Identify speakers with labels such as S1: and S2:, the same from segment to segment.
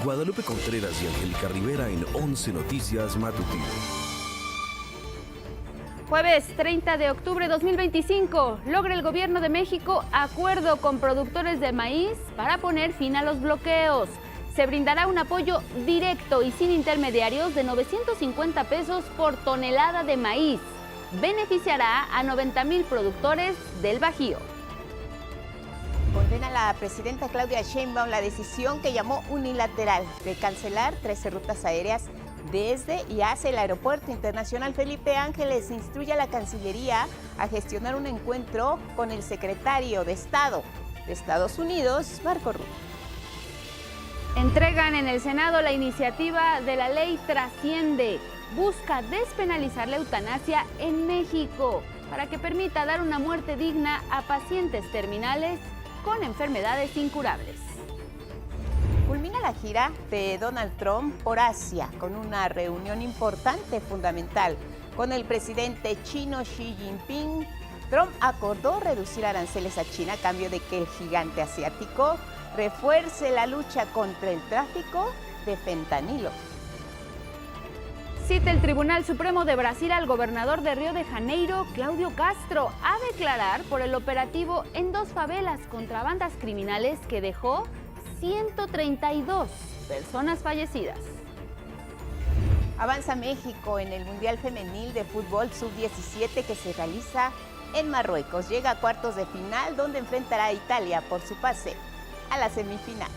S1: Guadalupe Contreras y Angélica Rivera en 11 Noticias Matutino.
S2: Jueves 30 de octubre de 2025, logra el Gobierno de México acuerdo con productores de maíz para poner fin a los bloqueos. Se brindará un apoyo directo y sin intermediarios de 950 pesos por tonelada de maíz. Beneficiará a 90,000 productores del Bajío.
S3: Condena la presidenta Claudia Sheinbaum la decisión que llamó unilateral de cancelar 13 rutas aéreas desde y hacia el Aeropuerto Internacional Felipe Ángeles. Instruye a la Cancillería a gestionar un encuentro con el secretario de Estado de Estados Unidos, Marco Rubio.
S2: Entregan en el Senado la iniciativa de la ley Trasciende. Busca despenalizar la eutanasia en México para que permita dar una muerte digna a pacientes terminales con enfermedades incurables.
S3: Culmina la gira de Donald Trump por Asia con una reunión importante, fundamental, con el presidente chino Xi Jinping. Trump acordó reducir aranceles a China a cambio de que el gigante asiático refuerce la lucha contra el tráfico de fentanilo.
S2: Cita el Tribunal Supremo de Brasil al gobernador de Río de Janeiro, Claudio Castro, a declarar por el operativo en 2 favelas contra bandas criminales que dejó 132 personas fallecidas.
S3: Avanza México en el Mundial Femenil de Fútbol Sub-17 que se realiza en Marruecos. Llega a cuartos de final donde enfrentará a Italia por su pase a la semifinal.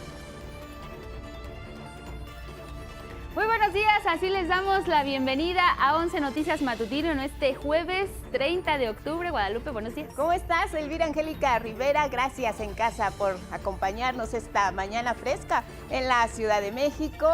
S2: Muy buenos días, así les damos la bienvenida a 11 Noticias Matutino en este jueves 30 de octubre. Guadalupe, buenos días.
S3: ¿Cómo estás, Elvira Angélica Rivera? Gracias en casa por acompañarnos esta mañana fresca en la Ciudad de México.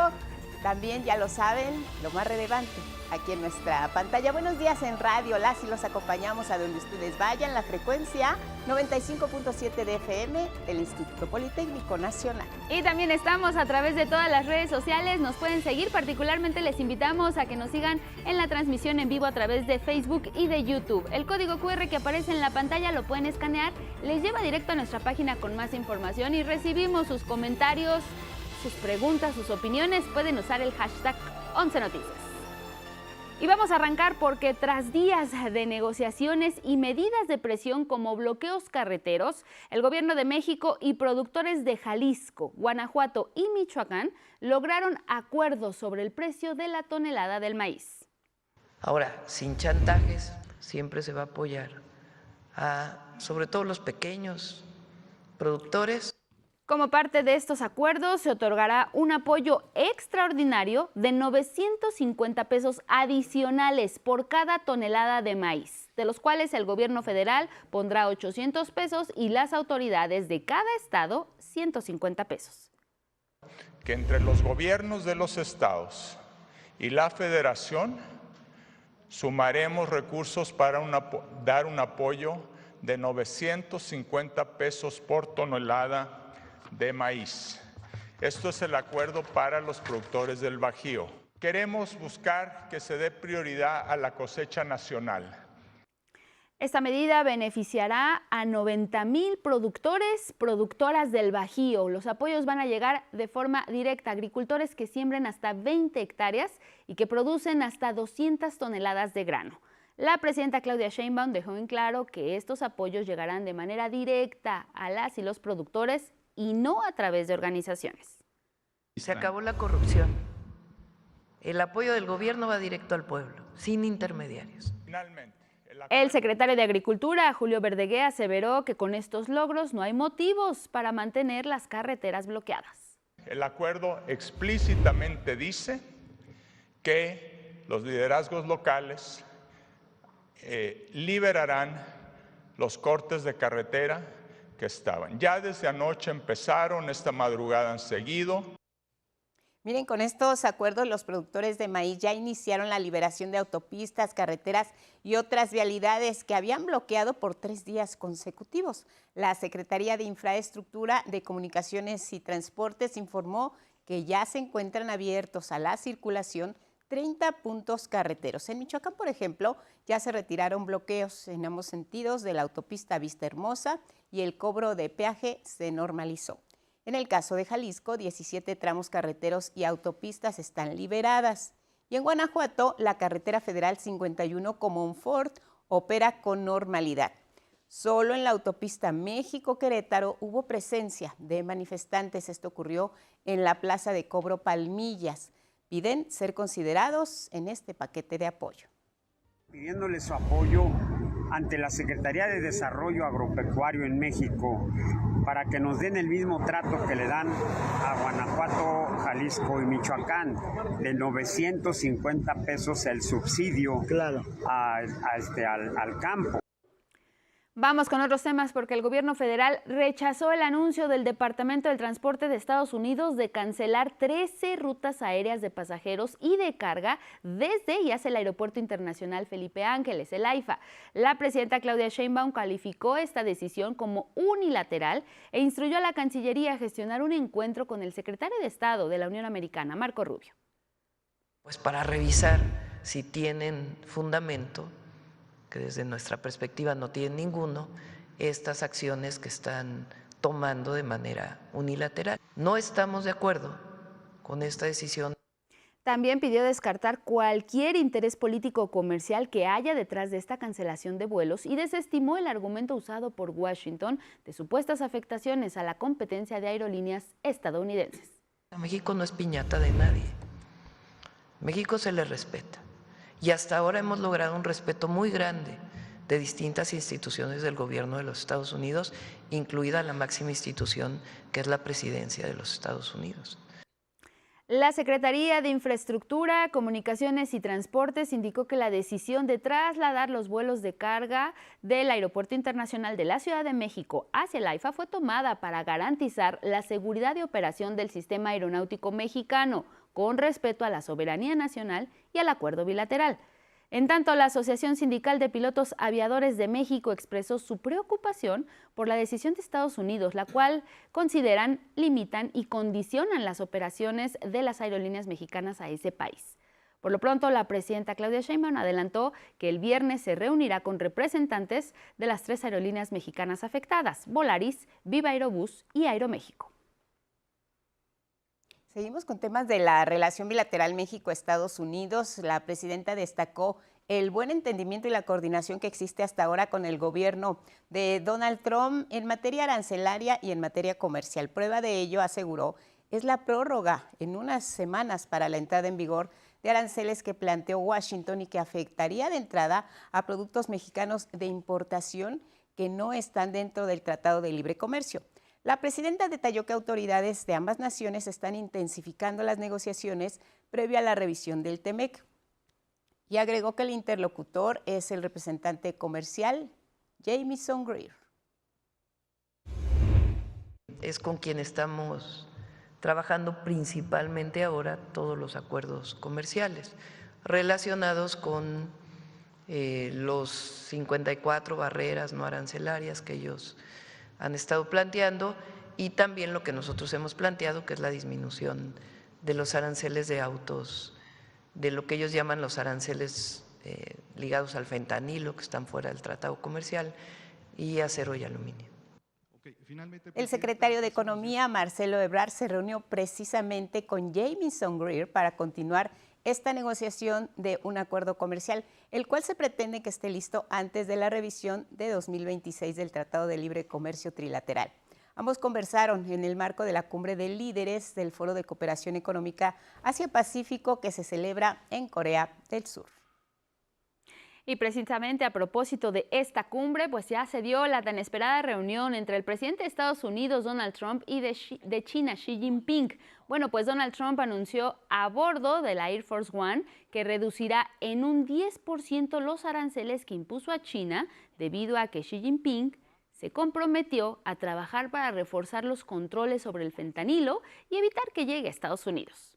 S3: También, ya lo saben, lo más relevante aquí en nuestra pantalla. Buenos días en radio, las y los acompañamos a donde ustedes vayan. La frecuencia 95.7 de FM del Instituto Politécnico Nacional.
S2: Y también estamos a través de todas las redes sociales, nos pueden seguir, particularmente les invitamos a que nos sigan en la transmisión en vivo a través de Facebook y de YouTube. El código QR que aparece en la pantalla lo pueden escanear, les lleva directo a nuestra página con más información y recibimos sus comentarios, sus preguntas, sus opiniones. Pueden usar el hashtag 11 Noticias. Y vamos a arrancar porque tras días de negociaciones y medidas de presión como bloqueos carreteros, el Gobierno de México y productores de Jalisco, Guanajuato y Michoacán lograron acuerdos sobre el precio de la tonelada del maíz.
S4: Ahora, sin chantajes, siempre se va a apoyar a, sobre todo, los pequeños productores.
S2: Como parte de estos acuerdos, se otorgará un apoyo extraordinario de 950 pesos adicionales por cada tonelada de maíz, de los cuales el gobierno federal pondrá 800 pesos y las autoridades de cada estado 150 pesos.
S5: Que entre los gobiernos de los estados y la federación sumaremos recursos para dar un apoyo de 950 pesos por tonelada de maíz. Esto es el acuerdo para los productores del Bajío. Queremos buscar que se dé prioridad a la cosecha nacional.
S2: Esta medida beneficiará a 90,000 productores, productoras del Bajío. Los apoyos van a llegar de forma directa a agricultores que siembren hasta 20 hectáreas y que producen hasta 200 toneladas de grano. La presidenta Claudia Sheinbaum dejó en claro que estos apoyos llegarán de manera directa a las y los productores y no a través de organizaciones.
S4: Se acabó la corrupción. El apoyo del gobierno va directo al pueblo, sin intermediarios.
S5: Finalmente,
S2: el secretario de Agricultura, Julio Verdegué, aseveró que con estos logros no hay motivos para mantener las carreteras bloqueadas.
S5: El acuerdo explícitamente dice que los liderazgos locales liberarán los cortes de carretera que estaban. Ya desde anoche empezaron, esta madrugada han seguido.
S3: Miren, con estos acuerdos los productores de maíz ya iniciaron la liberación de autopistas, carreteras y otras vialidades que habían bloqueado por 3 días consecutivos. La Secretaría de Infraestructura de Comunicaciones y Transportes informó que ya se encuentran abiertos a la circulación 30 puntos carreteros. En Michoacán, por ejemplo, ya se retiraron bloqueos en ambos sentidos de la autopista Vista Hermosa y el cobro de peaje se normalizó. En el caso de Jalisco, 17 tramos carreteros y autopistas están liberadas. Y en Guanajuato, la carretera federal 51 Comonfort opera con normalidad. Solo en la autopista México-Querétaro hubo presencia de manifestantes. Esto ocurrió en la plaza de cobro Palmillas. Piden ser considerados en este paquete de apoyo.
S6: Pidiéndole su apoyo ante la Secretaría de Desarrollo Agropecuario en México para que nos den el mismo trato que le dan a Guanajuato, Jalisco y Michoacán, de 950 pesos el subsidio al campo.
S2: Vamos con otros temas porque el gobierno federal rechazó el anuncio del Departamento del Transporte de Estados Unidos de cancelar 13 rutas aéreas de pasajeros y de carga desde y hacia el Aeropuerto Internacional Felipe Ángeles, el AIFA. La presidenta Claudia Sheinbaum calificó esta decisión como unilateral e instruyó a la Cancillería a gestionar un encuentro con el secretario de Estado de la Unión Americana, Marco Rubio.
S4: Pues para revisar si tienen fundamento, que desde nuestra perspectiva no tienen ninguno, estas acciones que están tomando de manera unilateral. No estamos de acuerdo con esta decisión.
S2: También pidió descartar cualquier interés político o comercial que haya detrás de esta cancelación de vuelos y desestimó el argumento usado por Washington de supuestas afectaciones a la competencia de aerolíneas estadounidenses.
S4: México no es piñata de nadie. México se le respeta. Y hasta ahora hemos logrado un respeto muy grande de distintas instituciones del gobierno de los Estados Unidos, incluida la máxima institución que es la Presidencia de los Estados Unidos.
S2: La Secretaría de Infraestructura, Comunicaciones y Transportes indicó que la decisión de trasladar los vuelos de carga del Aeropuerto Internacional de la Ciudad de México hacia el AIFA fue tomada para garantizar la seguridad de operación del sistema aeronáutico mexicano, con respeto a la soberanía nacional y al acuerdo bilateral. En tanto, la Asociación Sindical de Pilotos Aviadores de México expresó su preocupación por la decisión de Estados Unidos, la cual consideran limitan y condicionan las operaciones de las aerolíneas mexicanas a ese país. Por lo pronto, la presidenta Claudia Sheinbaum adelantó que el viernes se reunirá con representantes de las 3 aerolíneas mexicanas afectadas, Volaris, Viva Aerobús y Aeroméxico.
S3: Seguimos con temas de la relación bilateral México-Estados Unidos. La presidenta destacó el buen entendimiento y la coordinación que existe hasta ahora con el gobierno de Donald Trump en materia arancelaria y en materia comercial. Prueba de ello, aseguró, es la prórroga en unas semanas para la entrada en vigor de aranceles que planteó Washington y que afectaría de entrada a productos mexicanos de importación que no están dentro del Tratado de Libre Comercio. La presidenta detalló que autoridades de ambas naciones están intensificando las negociaciones previo a la revisión del TEMEC y agregó que el interlocutor es el representante comercial Jamieson Greer.
S4: Es con quien estamos trabajando principalmente ahora todos los acuerdos comerciales relacionados con los 54 barreras no arancelarias que ellos han estado planteando y también lo que nosotros hemos planteado, que es la disminución de los aranceles de autos, de lo que ellos llaman los aranceles ligados al fentanilo, que están fuera del tratado comercial, y acero y aluminio.
S3: El secretario de Economía, Marcelo Ebrard, se reunió precisamente con Jamieson Greer para continuar esta negociación de un acuerdo comercial, el cual se pretende que esté listo antes de la revisión de 2026 del Tratado de Libre Comercio Trilateral. Ambos conversaron en el marco de la Cumbre de Líderes del Foro de Cooperación Económica Asia-Pacífico que se celebra en Corea del Sur.
S2: Y precisamente a propósito de esta cumbre, pues ya se dio la tan esperada reunión entre el presidente de Estados Unidos, Donald Trump, y de China, Xi Jinping. Bueno, pues Donald Trump anunció a bordo de la Air Force One que reducirá en un 10% los aranceles que impuso a China debido a que Xi Jinping se comprometió a trabajar para reforzar los controles sobre el fentanilo y evitar que llegue a Estados Unidos.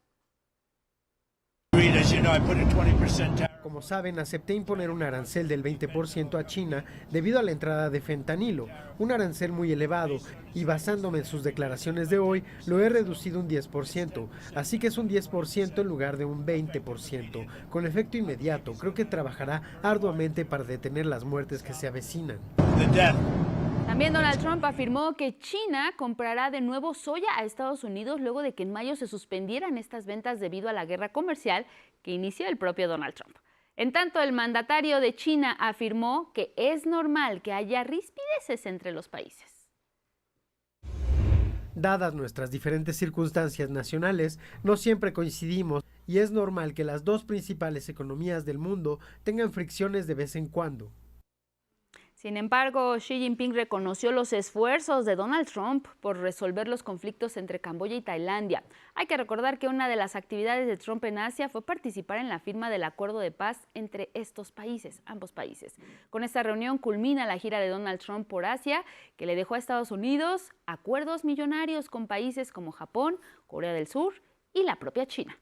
S7: Como saben, acepté imponer un arancel del 20% a China debido a la entrada de fentanilo, un arancel muy elevado, y basándome en sus declaraciones de hoy, lo he reducido un 10%, así que es un 10% en lugar de un 20%, con efecto inmediato. Creo que trabajará arduamente para detener las muertes que se avecinan.
S2: También Donald Trump afirmó que China comprará de nuevo soya a Estados Unidos luego de que en mayo se suspendieran estas ventas debido a la guerra comercial que inició el propio Donald Trump. En tanto, el mandatario de China afirmó que es normal que haya rispideces entre los países.
S7: Dadas nuestras diferentes circunstancias nacionales, no siempre coincidimos y es normal que las dos principales economías del mundo tengan fricciones de vez en cuando.
S2: Sin embargo, Xi Jinping reconoció los esfuerzos de Donald Trump por resolver los conflictos entre Camboya y Tailandia. Hay que recordar que una de las actividades de Trump en Asia fue participar en la firma del acuerdo de paz entre estos países, ambos países. Con esta reunión culmina la gira de Donald Trump por Asia, que le dejó a Estados Unidos acuerdos millonarios con países como Japón, Corea del Sur y la propia China.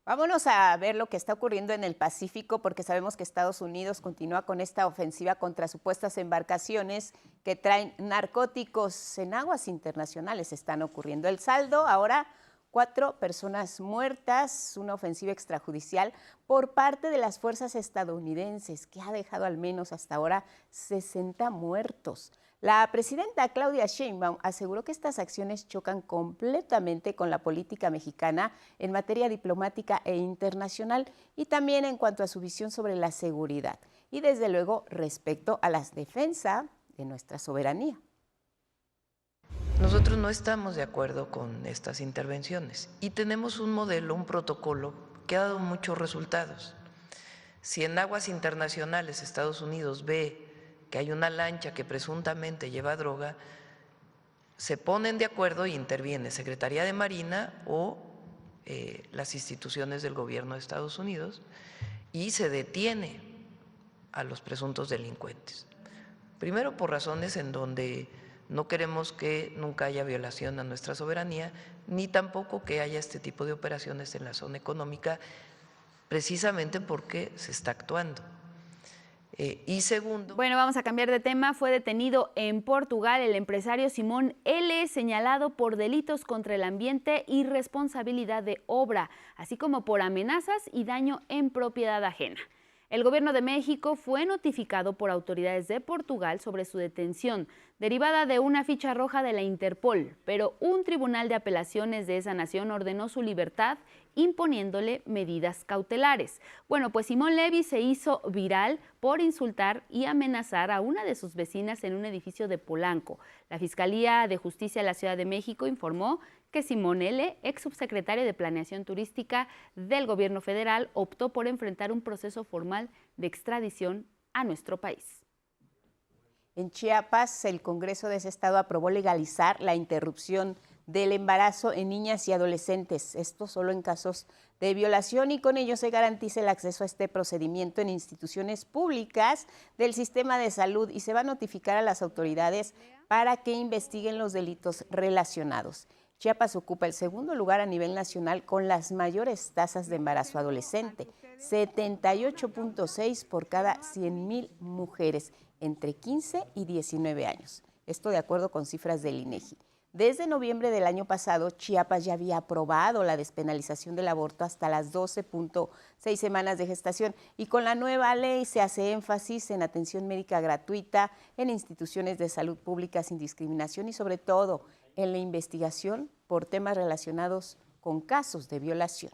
S3: Vámonos a ver lo que está ocurriendo en el Pacífico, porque sabemos que Estados Unidos continúa con esta ofensiva contra supuestas embarcaciones que traen narcóticos en aguas internacionales. Están ocurriendo. El saldo ahora, 4 personas muertas, una ofensiva extrajudicial por parte de las fuerzas estadounidenses, que ha dejado al menos hasta ahora 60 muertos. La presidenta Claudia Sheinbaum aseguró que estas acciones chocan completamente con la política mexicana en materia diplomática e internacional y también en cuanto a su visión sobre la seguridad y desde luego respecto a la defensa de nuestra soberanía.
S4: Nosotros no estamos de acuerdo con estas intervenciones y tenemos un modelo, un protocolo que ha dado muchos resultados. Si en aguas internacionales Estados Unidos ve que hay una lancha que presuntamente lleva droga, se ponen de acuerdo y interviene Secretaría de Marina o las instituciones del gobierno de Estados Unidos y se detiene a los presuntos delincuentes. Primero, por razones en donde no queremos que nunca haya violación a nuestra soberanía, ni tampoco que haya este tipo de operaciones en la zona económica, precisamente porque se está actuando. Y segundo…
S2: Bueno, vamos a cambiar de tema. Fue detenido en Portugal el empresario Simón L., señalado por delitos contra el ambiente y responsabilidad de obra, así como por amenazas y daño en propiedad ajena. El gobierno de México fue notificado por autoridades de Portugal sobre su detención, derivada de una ficha roja de la Interpol, pero un tribunal de apelaciones de esa nación ordenó su libertad, imponiéndole medidas cautelares. Bueno, pues Simón Levy se hizo viral por insultar y amenazar a una de sus vecinas en un edificio de Polanco. La Fiscalía de Justicia de la Ciudad de México informó que Simón L., ex subsecretario de Planeación Turística del Gobierno Federal, optó por enfrentar un proceso formal de extradición a nuestro país.
S3: En Chiapas, el Congreso de ese estado aprobó legalizar la interrupción del embarazo en niñas y adolescentes, esto solo en casos de violación, y con ello se garantiza el acceso a este procedimiento en instituciones públicas del sistema de salud y se va a notificar a las autoridades para que investiguen los delitos relacionados. Chiapas ocupa el segundo lugar a nivel nacional con las mayores tasas de embarazo adolescente, 78.6 por cada 100,000 mujeres entre 15 y 19 años. Esto de acuerdo con cifras del INEGI. Desde noviembre del año pasado, Chiapas ya había aprobado la despenalización del aborto hasta las 12.6 semanas de gestación y con la nueva ley se hace énfasis en atención médica gratuita en instituciones de salud pública sin discriminación y sobre todo en la investigación por temas relacionados con casos de violación.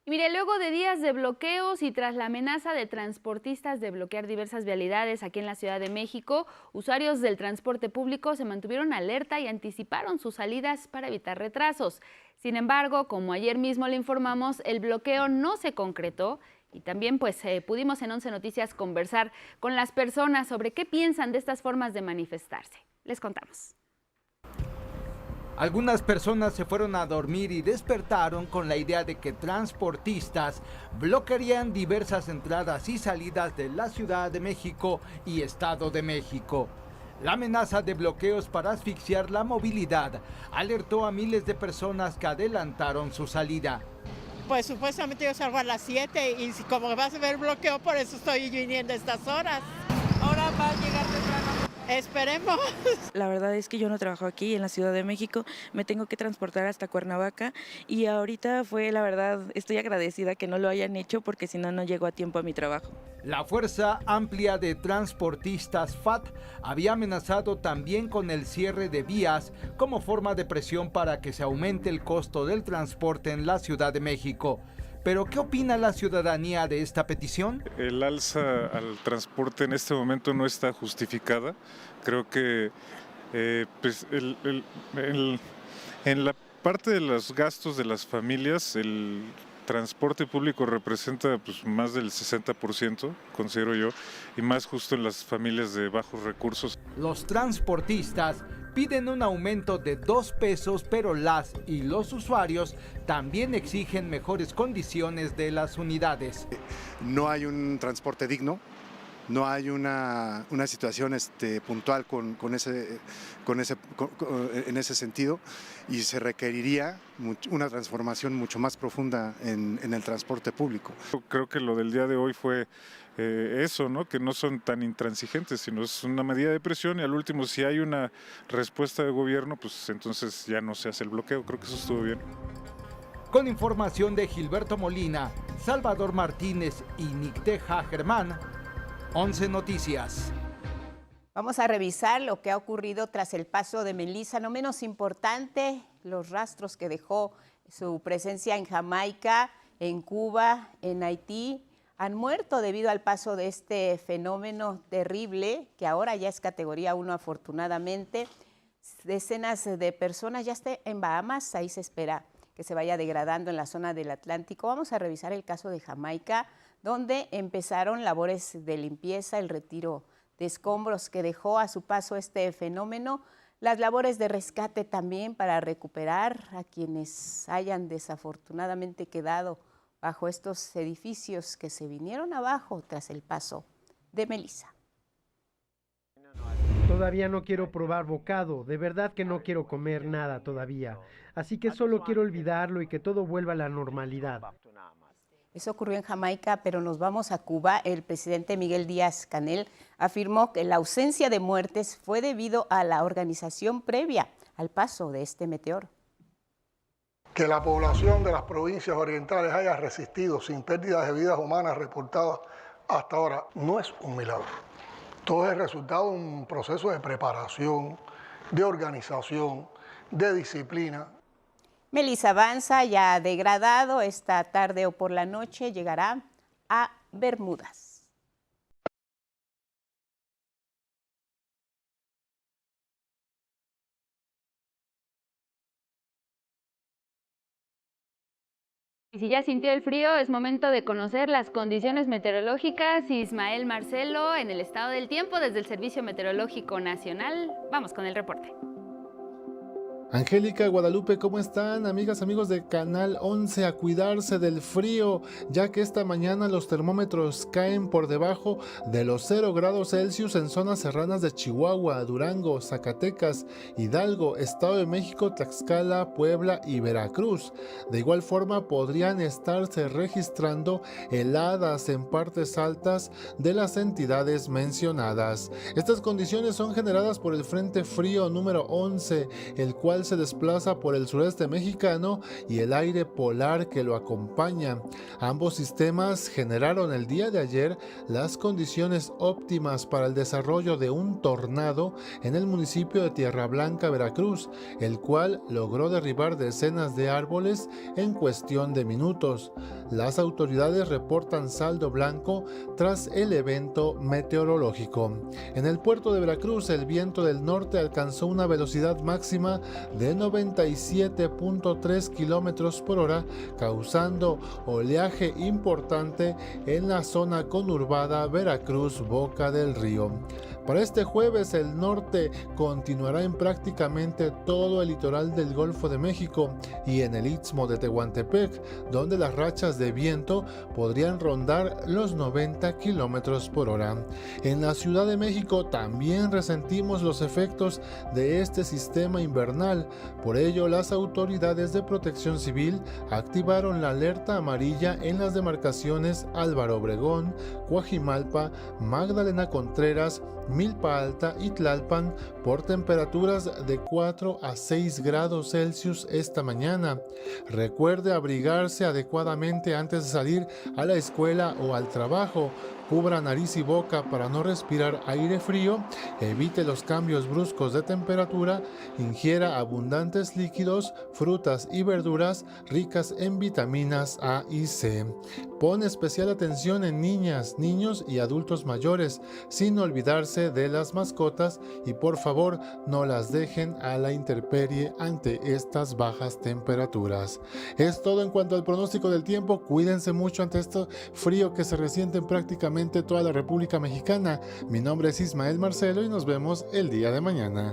S2: Y mire, luego de días de bloqueos y tras la amenaza de transportistas de bloquear diversas vialidades aquí en la Ciudad de México, usuarios del transporte público se mantuvieron alerta y anticiparon sus salidas para evitar retrasos. Sin embargo, como ayer mismo le informamos, el bloqueo no se concretó y también pudimos en 11 Noticias conversar con las personas sobre qué piensan de estas formas de manifestarse. Les contamos.
S8: Algunas personas se fueron a dormir y despertaron con la idea de que transportistas bloquearían diversas entradas y salidas de la Ciudad de México y Estado de México. La amenaza de bloqueos para asfixiar la movilidad alertó a miles de personas que adelantaron su salida.
S9: Pues supuestamente yo salgo a las 7 y como va a haber bloqueo, por eso estoy viniendo a estas horas.
S10: Ahora va a llegar temprano.
S9: Esperemos.
S10: La verdad es que yo no trabajo aquí en la Ciudad de México, me tengo que transportar hasta Cuernavaca y ahorita la verdad, estoy agradecida que no lo hayan hecho porque si no, no llego a tiempo a mi trabajo.
S8: La Fuerza Amplia de Transportistas FAT había amenazado también con el cierre de vías como forma de presión para que se aumente el costo del transporte en la Ciudad de México. Pero, ¿qué opina la ciudadanía de esta petición?
S11: El alza al transporte en este momento no está justificada. Creo que pues en la parte de los gastos de las familias, el transporte público representa pues, más del 60%, considero yo, y más justo en las familias de bajos recursos.
S8: Los transportistas piden un aumento de 2 pesos, pero las y los usuarios también exigen mejores condiciones de las unidades.
S12: No hay un transporte digno, no hay una situación puntual en ese sentido, y se requeriría una transformación mucho más profunda en el transporte público.
S11: Creo que lo del día de hoy fue eso, ¿no? Que no son tan intransigentes, sino es una medida de presión y al último, si hay una respuesta de gobierno, pues entonces ya no se hace el bloqueo. Creo que eso estuvo bien.
S8: Con información de Gilberto Molina, Salvador Martínez y Nicteja Germán, 11 Noticias.
S3: Vamos a revisar lo que ha ocurrido tras el paso de Melissa. No menos importante, los rastros que dejó su presencia en Jamaica, en Cuba, en Haití. Han muerto debido al paso de este fenómeno terrible, que ahora ya es categoría 1 afortunadamente. Decenas de personas ya están en Bahamas, ahí se espera que se vaya degradando en la zona del Atlántico. Vamos a revisar el caso de Jamaica, donde empezaron labores de limpieza, el retiro de escombros que dejó a su paso este fenómeno, las labores de rescate también para recuperar a quienes hayan desafortunadamente quedado bajo estos edificios que se vinieron abajo tras el paso de Melissa.
S7: Todavía no quiero probar bocado, de verdad que no quiero comer nada todavía, así que solo quiero olvidarlo y que todo vuelva a la normalidad.
S3: Eso ocurrió en Jamaica, pero nos vamos a Cuba. El presidente Miguel Díaz-Canel afirmó que la ausencia de muertes fue debido a la organización previa al paso de este meteoro.
S13: Que la población de las provincias orientales haya resistido sin pérdidas de vidas humanas reportadas hasta ahora no es un milagro. Todo es el resultado de un proceso de preparación, de organización, de disciplina.
S3: Melissa avanza, ya degradado, esta tarde o por la noche llegará a Bermudas.
S2: Y si ya sintió el frío, es momento de conocer las condiciones meteorológicas. Ismael Marcelo, en el estado del tiempo desde el Servicio Meteorológico Nacional. Vamos con el reporte.
S14: Angélica, Guadalupe, ¿cómo están? Amigas, amigos de Canal 11, a cuidarse del frío, ya que esta mañana los termómetros caen por debajo de los 0 grados Celsius en zonas serranas de Chihuahua, Durango, Zacatecas, Hidalgo, Estado de México, Tlaxcala, Puebla y Veracruz. De igual forma, podrían estarse registrando heladas en partes altas de las entidades mencionadas. Estas condiciones son generadas por el Frente Frío número 11, el cual se desplaza por el sureste mexicano y el aire polar que lo acompaña. Ambos sistemas generaron el día de ayer las condiciones óptimas para el desarrollo de un tornado en el municipio de Tierra Blanca, Veracruz, el cual logró derribar decenas de árboles en cuestión de minutos. Las autoridades reportan saldo blanco tras el evento meteorológico. En el puerto de Veracruz, el viento del norte alcanzó una velocidad máxima de 97.3 kilómetros por hora, causando oleaje importante en la zona conurbada Veracruz-Boca del Río. Para este jueves, el norte continuará en prácticamente todo el litoral del Golfo de México y en el Istmo de Tehuantepec, donde las rachas de viento podrían rondar los 90 kilómetros por hora. En la Ciudad de México también resentimos los efectos de este sistema invernal, temporal. Por ello, las autoridades de Protección Civil activaron la alerta amarilla en las demarcaciones Álvaro Obregón, Coajimalpa, Magdalena Contreras, Milpa Alta y Tlalpan por temperaturas de 4 a 6 grados Celsius esta mañana. Recuerde abrigarse adecuadamente antes de salir a la escuela o al trabajo. Cubra nariz y boca para no respirar aire frío, evite los cambios bruscos de temperatura, ingiera abundantes líquidos, frutas y verduras ricas en vitaminas A y C. Pon especial atención en niñas, niños y adultos mayores, sin olvidarse de las mascotas y por favor no las dejen a la intemperie ante estas bajas temperaturas. Es todo en cuanto al pronóstico del tiempo. Cuídense mucho ante este frío que se resiente en prácticamente toda la República Mexicana. Mi nombre es Ismael Marcelo y nos vemos el día de mañana.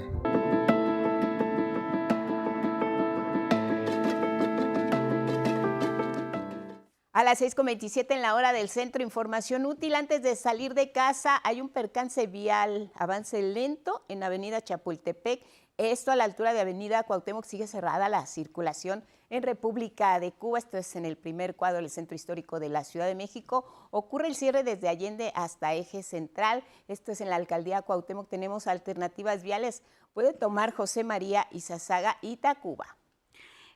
S3: A las 6:27 en la hora del centro, información útil. Antes de salir de casa hay un percance vial, avance lento en Avenida Chapultepec. Esto a la altura de Avenida Cuauhtémoc. Sigue cerrada la circulación en República de Cuba. Esto es en el primer cuadro del centro histórico de la Ciudad de México. Ocurre el cierre desde Allende hasta Eje Central. Esto es en la alcaldía Cuauhtémoc. Tenemos alternativas viales. Puede tomar José María Izazaga y Tacuba.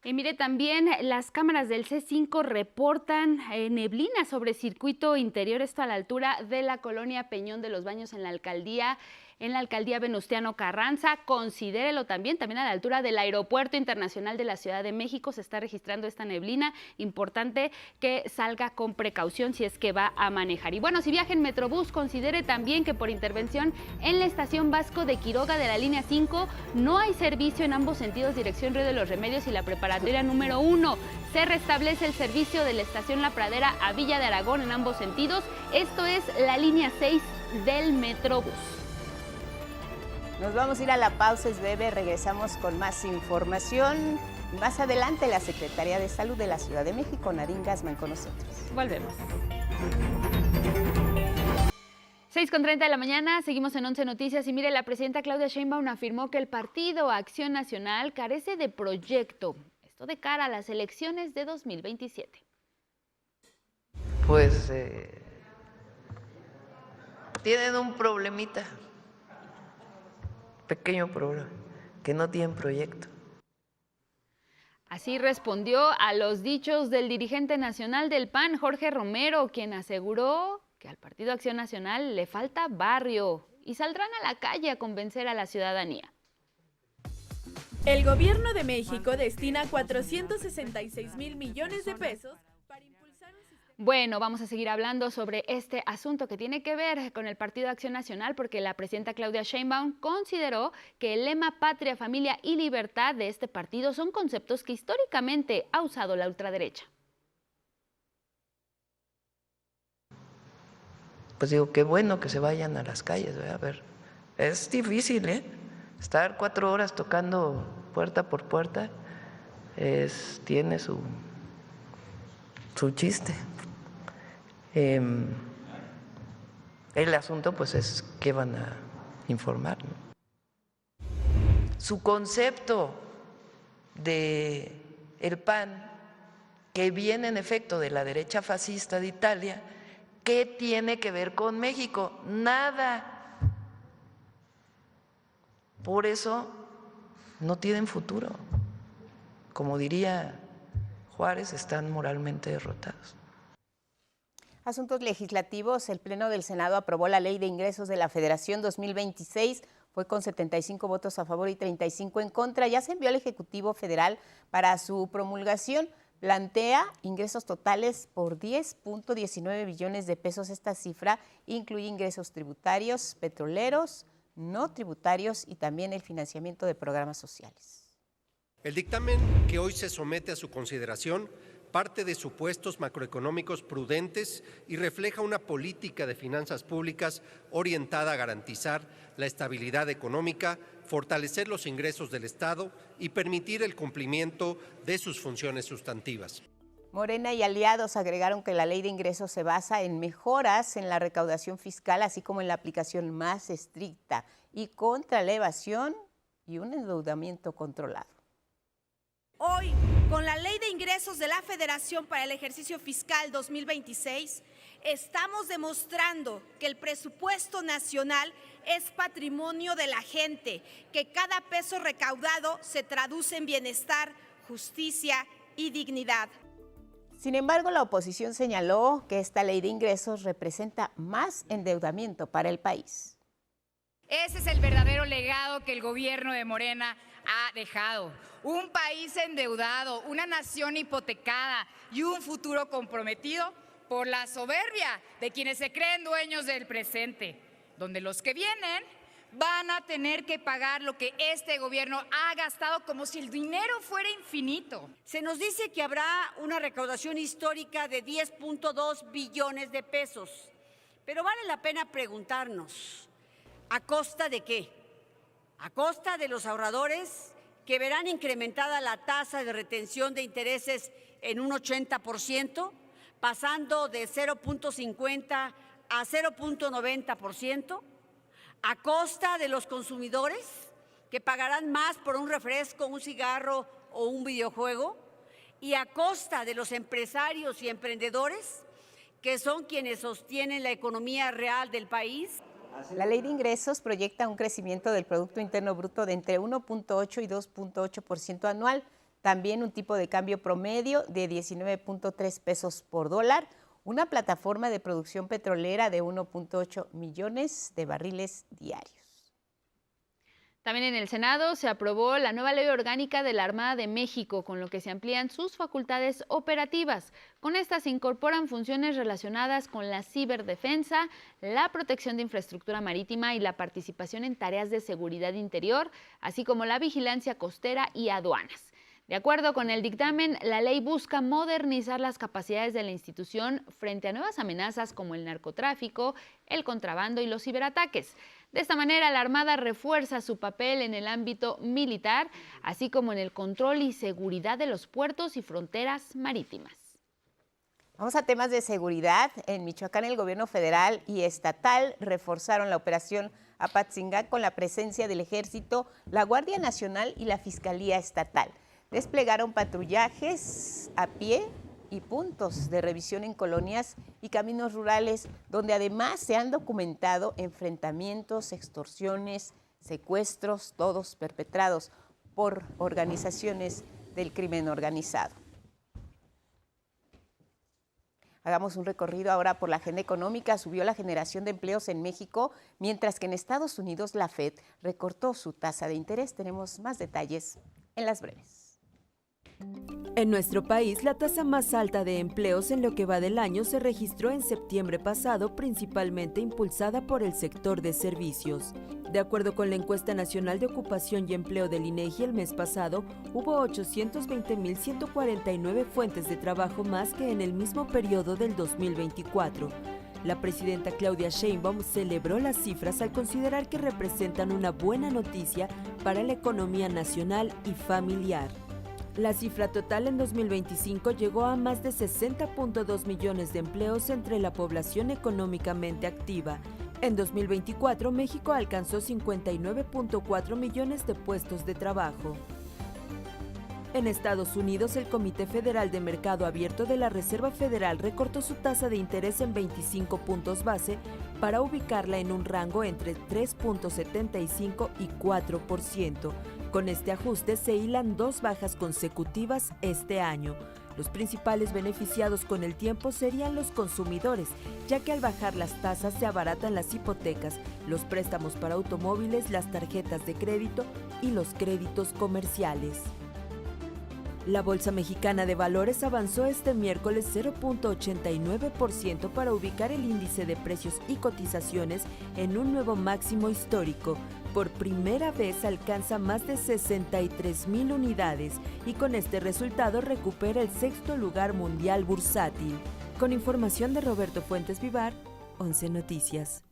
S2: Y mire, también las cámaras del C5 reportan neblina sobre circuito interior, esto a la altura de la colonia Peñón de los Baños en la alcaldía Venustiano Carranza. Considérelo también a la altura del Aeropuerto Internacional de la Ciudad de México se está registrando esta neblina. Importante que salga con precaución si es que va a manejar. Y bueno, si viaja en Metrobús, considere también que por intervención en la estación Vasco de Quiroga de la línea 5 no hay servicio en ambos sentidos, dirección Río de los Remedios y la preparatoria número 1. Se restablece el servicio de la estación La Pradera a Villa de Aragón en ambos sentidos. Esto es la línea 6 del Metrobús.
S3: Nos vamos a ir a la pausa, es breve, regresamos con más información. Más adelante, la Secretaría de Salud de la Ciudad de México, Nadine Gassman, con nosotros.
S2: Volvemos. 6:30 de la mañana, seguimos en 11 Noticias y mire, la presidenta Claudia Sheinbaum afirmó que el Partido Acción Nacional carece de proyecto, esto de cara a las elecciones de 2027.
S4: Pues tienen un problemita, pequeño problema, que no tienen proyecto.
S2: Así respondió a los dichos del dirigente nacional del PAN, Jorge Romero, quien aseguró que al Partido Acción Nacional le falta barrio y saldrán a la calle a convencer a la ciudadanía.
S15: El gobierno de México destina 466,000 millones de pesos para impulsar un sistema...
S2: Bueno, vamos a seguir hablando sobre este asunto que tiene que ver con el Partido Acción Nacional, porque la presidenta Claudia Sheinbaum consideró que el lema Patria, Familia y Libertad de este partido son conceptos que históricamente ha usado la ultraderecha.
S4: Pues digo, qué bueno que se vayan a las calles, ¿verdad? A ver, es difícil, estar 4 horas tocando puerta por puerta, tiene su chiste. El asunto pues es qué van a informar, ¿no? Su concepto de el PAN, que viene en efecto de la derecha fascista de Italia, ¿qué tiene que ver con México? Nada. Por eso no tienen futuro. Como diría Juárez, están moralmente derrotados.
S3: Asuntos legislativos. El Pleno del Senado aprobó la Ley de Ingresos de la Federación 2026. Fue con 75 votos a favor y 35 en contra. Ya se envió al Ejecutivo Federal para su promulgación. Plantea ingresos totales por 10.19 billones de pesos. Esta cifra incluye ingresos tributarios, petroleros, no tributarios y también el financiamiento de programas sociales.
S16: El dictamen que hoy se somete a su consideración parte de supuestos macroeconómicos prudentes y refleja una política de finanzas públicas orientada a garantizar la estabilidad económica, fortalecer los ingresos del Estado y permitir el cumplimiento de sus funciones sustantivas.
S3: Morena y aliados agregaron que la ley de ingresos se basa en mejoras en la recaudación fiscal, así como en la aplicación más estricta y contra la evasión y un endeudamiento controlado.
S17: Hoy, con la Ley de Ingresos de la Federación para el ejercicio fiscal 2026, estamos demostrando que el presupuesto nacional es patrimonio de la gente, que cada peso recaudado se traduce en bienestar, justicia y dignidad.
S3: Sin embargo, la oposición señaló que esta ley de ingresos representa más endeudamiento para el país.
S18: Ese es el verdadero legado que el gobierno de Morena ha dejado. Un país endeudado, una nación hipotecada y un futuro comprometido por la soberbia de quienes se creen dueños del presente, donde los que vienen van a tener que pagar lo que este gobierno ha gastado como si el dinero fuera infinito.
S19: Se nos dice que habrá una recaudación histórica de 10.2 billones de pesos, pero vale la pena preguntarnos, ¿a costa de qué? ¿A costa de los ahorradores que verán incrementada la tasa de retención de intereses en un 80%, pasando de 0.50 a 0.90%? ¿A costa de los consumidores que pagarán más por un refresco, un cigarro o un videojuego? ¿Y a costa de los empresarios y emprendedores que son quienes sostienen la economía real del país?
S3: La ley de ingresos proyecta un crecimiento del Producto Interno Bruto de entre 1.8 y 2.8% anual, también un tipo de cambio promedio de 19.3 pesos por dólar, una plataforma de producción petrolera de 1.8 millones de barriles diarios.
S2: También en el Senado se aprobó la nueva ley orgánica de la Armada de México, con lo que se amplían sus facultades operativas. Con esta se incorporan funciones relacionadas con la ciberdefensa, la protección de infraestructura marítima y la participación en tareas de seguridad interior, así como la vigilancia costera y aduanas. De acuerdo con el dictamen, la ley busca modernizar las capacidades de la institución frente a nuevas amenazas como el narcotráfico, el contrabando y los ciberataques. De esta manera, la Armada refuerza su papel en el ámbito militar, así como en el control y seguridad de los puertos y fronteras marítimas.
S3: Vamos a temas de seguridad. En Michoacán, el gobierno federal y estatal reforzaron la operación Apatzingán con la presencia del Ejército, la Guardia Nacional y la Fiscalía Estatal. Desplegaron patrullajes a pie y puntos de revisión en colonias y caminos rurales, donde además se han documentado enfrentamientos, extorsiones, secuestros, todos perpetrados por organizaciones del crimen organizado. Hagamos un recorrido ahora por la agenda económica. Subió la generación de empleos en México, mientras que en Estados Unidos la Fed recortó su tasa de interés. Tenemos más detalles en las breves.
S20: En nuestro país, la tasa más alta de empleos en lo que va del año se registró en septiembre pasado, principalmente impulsada por el sector de servicios. De acuerdo con la encuesta nacional de ocupación y empleo del INEGI, el mes pasado hubo 820.149 fuentes de trabajo más que en el mismo periodo del 2024. La presidenta Claudia Sheinbaum celebró las cifras al considerar que representan una buena noticia para la economía nacional y familiar. La cifra total en 2025 llegó a más de 60.2 millones de empleos entre la población económicamente activa. En 2024, México alcanzó 59.4 millones de puestos de trabajo. En Estados Unidos, el Comité Federal de Mercado Abierto de la Reserva Federal recortó su tasa de interés en 25 puntos base para ubicarla en un rango entre 3.75 y 4%. Con este ajuste se hilan dos bajas consecutivas este año. Los principales beneficiados con el tiempo serían los consumidores, ya que al bajar las tasas se abaratan las hipotecas, los préstamos para automóviles, las tarjetas de crédito y los créditos comerciales. La Bolsa Mexicana de Valores avanzó este miércoles 0.89% para ubicar el índice de precios y cotizaciones en un nuevo máximo histórico. Por primera vez alcanza más de 63,000 unidades y con este resultado recupera el sexto lugar mundial bursátil. Con información de Roberto Fuentes Vivar, 11 Noticias.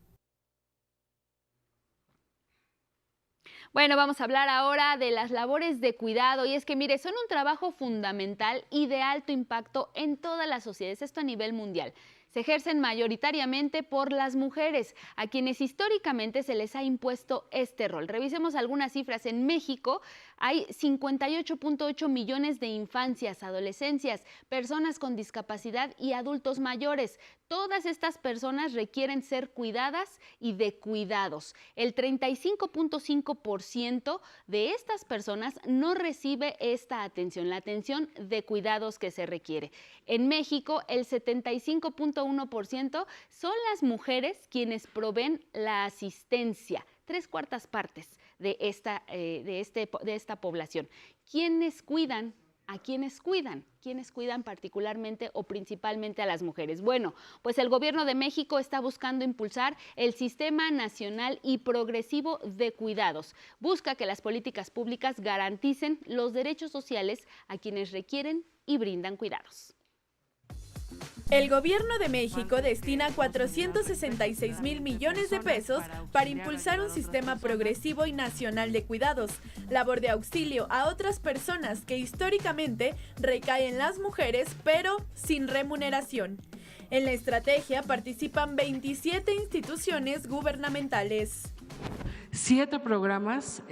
S2: Bueno, vamos a hablar ahora de las labores de cuidado y es que, mire, son un trabajo fundamental y de alto impacto en todas las sociedades, esto a nivel mundial. Se ejercen mayoritariamente por las mujeres, a quienes históricamente se les ha impuesto este rol. Revisemos algunas cifras. En México hay 58.8 millones de infancias, adolescencias, personas con discapacidad y adultos mayores. Todas estas personas requieren ser cuidadas y de cuidados. El 35.5% de estas personas no recibe esta atención, la atención de cuidados que se requiere. En México, el 75.1% son las mujeres quienes proveen la asistencia, 3/4 partes de esta población. ¿Quiénes cuidan? ¿A quiénes cuidan? ¿Quiénes cuidan particularmente o principalmente a las mujeres? Bueno, pues el Gobierno de México está buscando impulsar el Sistema Nacional y Progresivo de Cuidados. Busca que las políticas públicas garanticen los derechos sociales a quienes requieren y brindan cuidados.
S15: El Gobierno de México destina 466,000 millones de pesos para impulsar un sistema progresivo y nacional de cuidados, labor de auxilio a otras personas que históricamente recaen en las mujeres, pero sin remuneración. En la estrategia participan 27 instituciones gubernamentales.
S21: 7 programas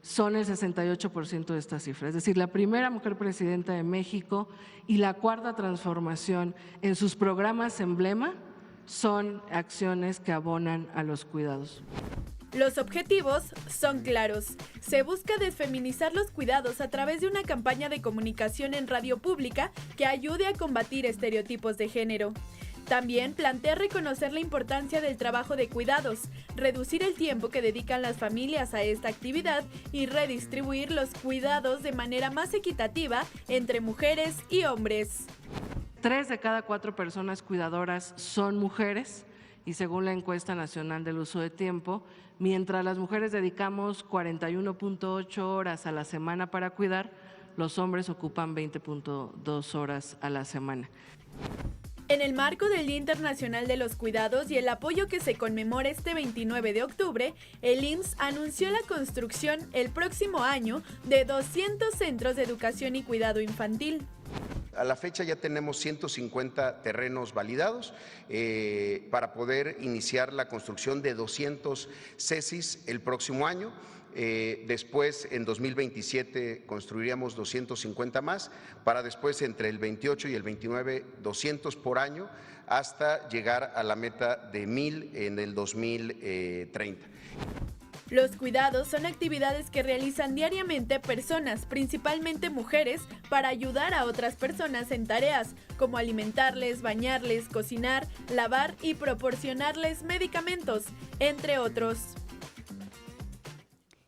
S21: son el 68% de esta cifra. Es decir, la primera mujer presidenta de México y la cuarta transformación en sus programas emblema son acciones que abonan a los cuidados.
S15: Los objetivos son claros. Se busca desfeminizar los cuidados a través de una campaña de comunicación en radio pública que ayude a combatir estereotipos de género. También plantea reconocer la importancia del trabajo de cuidados, reducir el tiempo que dedican las familias a esta actividad y redistribuir los cuidados de manera más equitativa entre mujeres y hombres.
S21: 3 de cada 4 personas cuidadoras son mujeres y según la encuesta nacional del uso de tiempo, mientras las mujeres dedicamos 41.8 horas a la semana para cuidar, los hombres ocupan 20.2 horas a la semana.
S15: En el marco del Día Internacional de los Cuidados y el apoyo que se conmemora este 29 de octubre, el IMSS anunció la construcción el próximo año de 200 centros de educación y cuidado infantil.
S22: A la fecha ya tenemos 150 terrenos validados para poder iniciar la construcción de 200 CECIS el próximo año. Después, en 2027, construiríamos 250 más, para después, entre el 28 y el 29, 200 por año, hasta llegar a la meta de 1,000 en el 2030.
S15: Los cuidados son actividades que realizan diariamente personas, principalmente mujeres, para ayudar a otras personas en tareas como alimentarles, bañarles, cocinar, lavar y proporcionarles medicamentos, entre otros.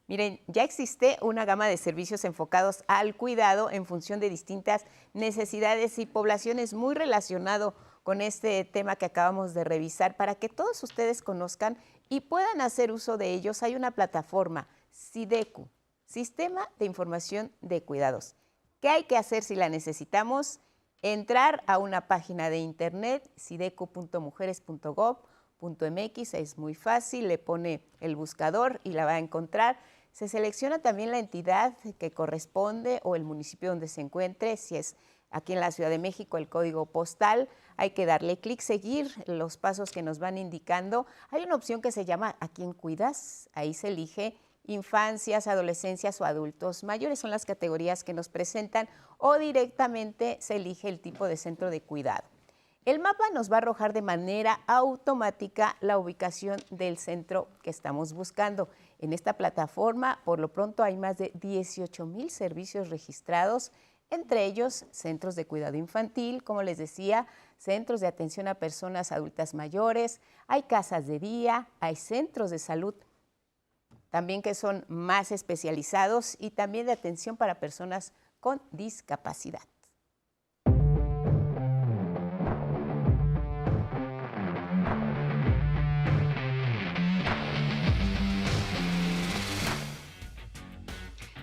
S3: Miren, ya existe una gama de servicios enfocados al cuidado en función de distintas necesidades y poblaciones, muy relacionado con este tema que acabamos de revisar. Para que todos ustedes conozcan y puedan hacer uso de ellos, hay una plataforma, SIDECU, Sistema de Información de Cuidados. ¿Qué hay que hacer si la necesitamos? Entrar a una página de internet, sidecu.mujeres.gov.mx, es muy fácil, le pone el buscador y la va a encontrar. Se selecciona también la entidad que corresponde o el municipio donde se encuentre. Si es aquí en la Ciudad de México, el código postal, hay que darle clic, seguir los pasos que nos van indicando. Hay una opción que se llama ¿A quién cuidas? Ahí se elige infancias, adolescencias o adultos mayores, son las categorías que nos presentan, o directamente se elige el tipo de centro de cuidado. El mapa nos va a arrojar de manera automática la ubicación del centro que estamos buscando. En esta plataforma, por lo pronto, hay más de 18,000 servicios registrados, entre ellos centros de cuidado infantil, como les decía, centros de atención a personas adultas mayores, hay casas de día, hay centros de salud también que son más especializados y también de atención para personas con discapacidad.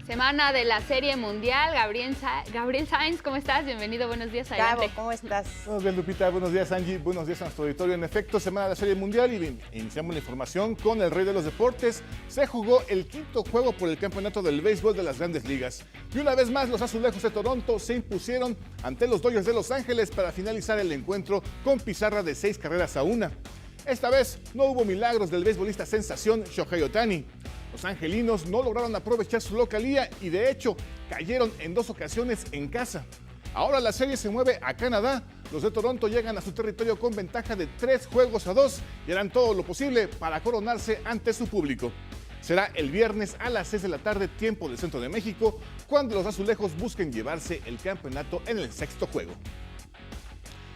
S2: Semana de la Serie Mundial. Gabriel Sainz, ¿cómo estás? Bienvenido, buenos días. Adelante.
S3: Gabo, ¿cómo estás?
S23: Buenos días, Lupita. Buenos días, Angie. Buenos días a nuestro auditorio. En efecto, semana de la Serie Mundial y bien, iniciamos la información con el rey de los deportes. Se jugó el quinto juego por el campeonato del béisbol de las Grandes Ligas. Y una vez más, los Azulejos de Toronto se impusieron ante los Dodgers de Los Ángeles para finalizar el encuentro con pizarra de 6-1. Esta vez no hubo milagros del beisbolista sensación Shohei Ohtani. Los angelinos no lograron aprovechar su localía y de hecho cayeron en 2 ocasiones en casa. Ahora la serie se mueve a Canadá. Los de Toronto llegan a su territorio con ventaja de 3-2 y harán todo lo posible para coronarse ante su público. Será el viernes a las 6 de la tarde, tiempo del centro de México, cuando los azulejos busquen llevarse el campeonato en el 6º juego.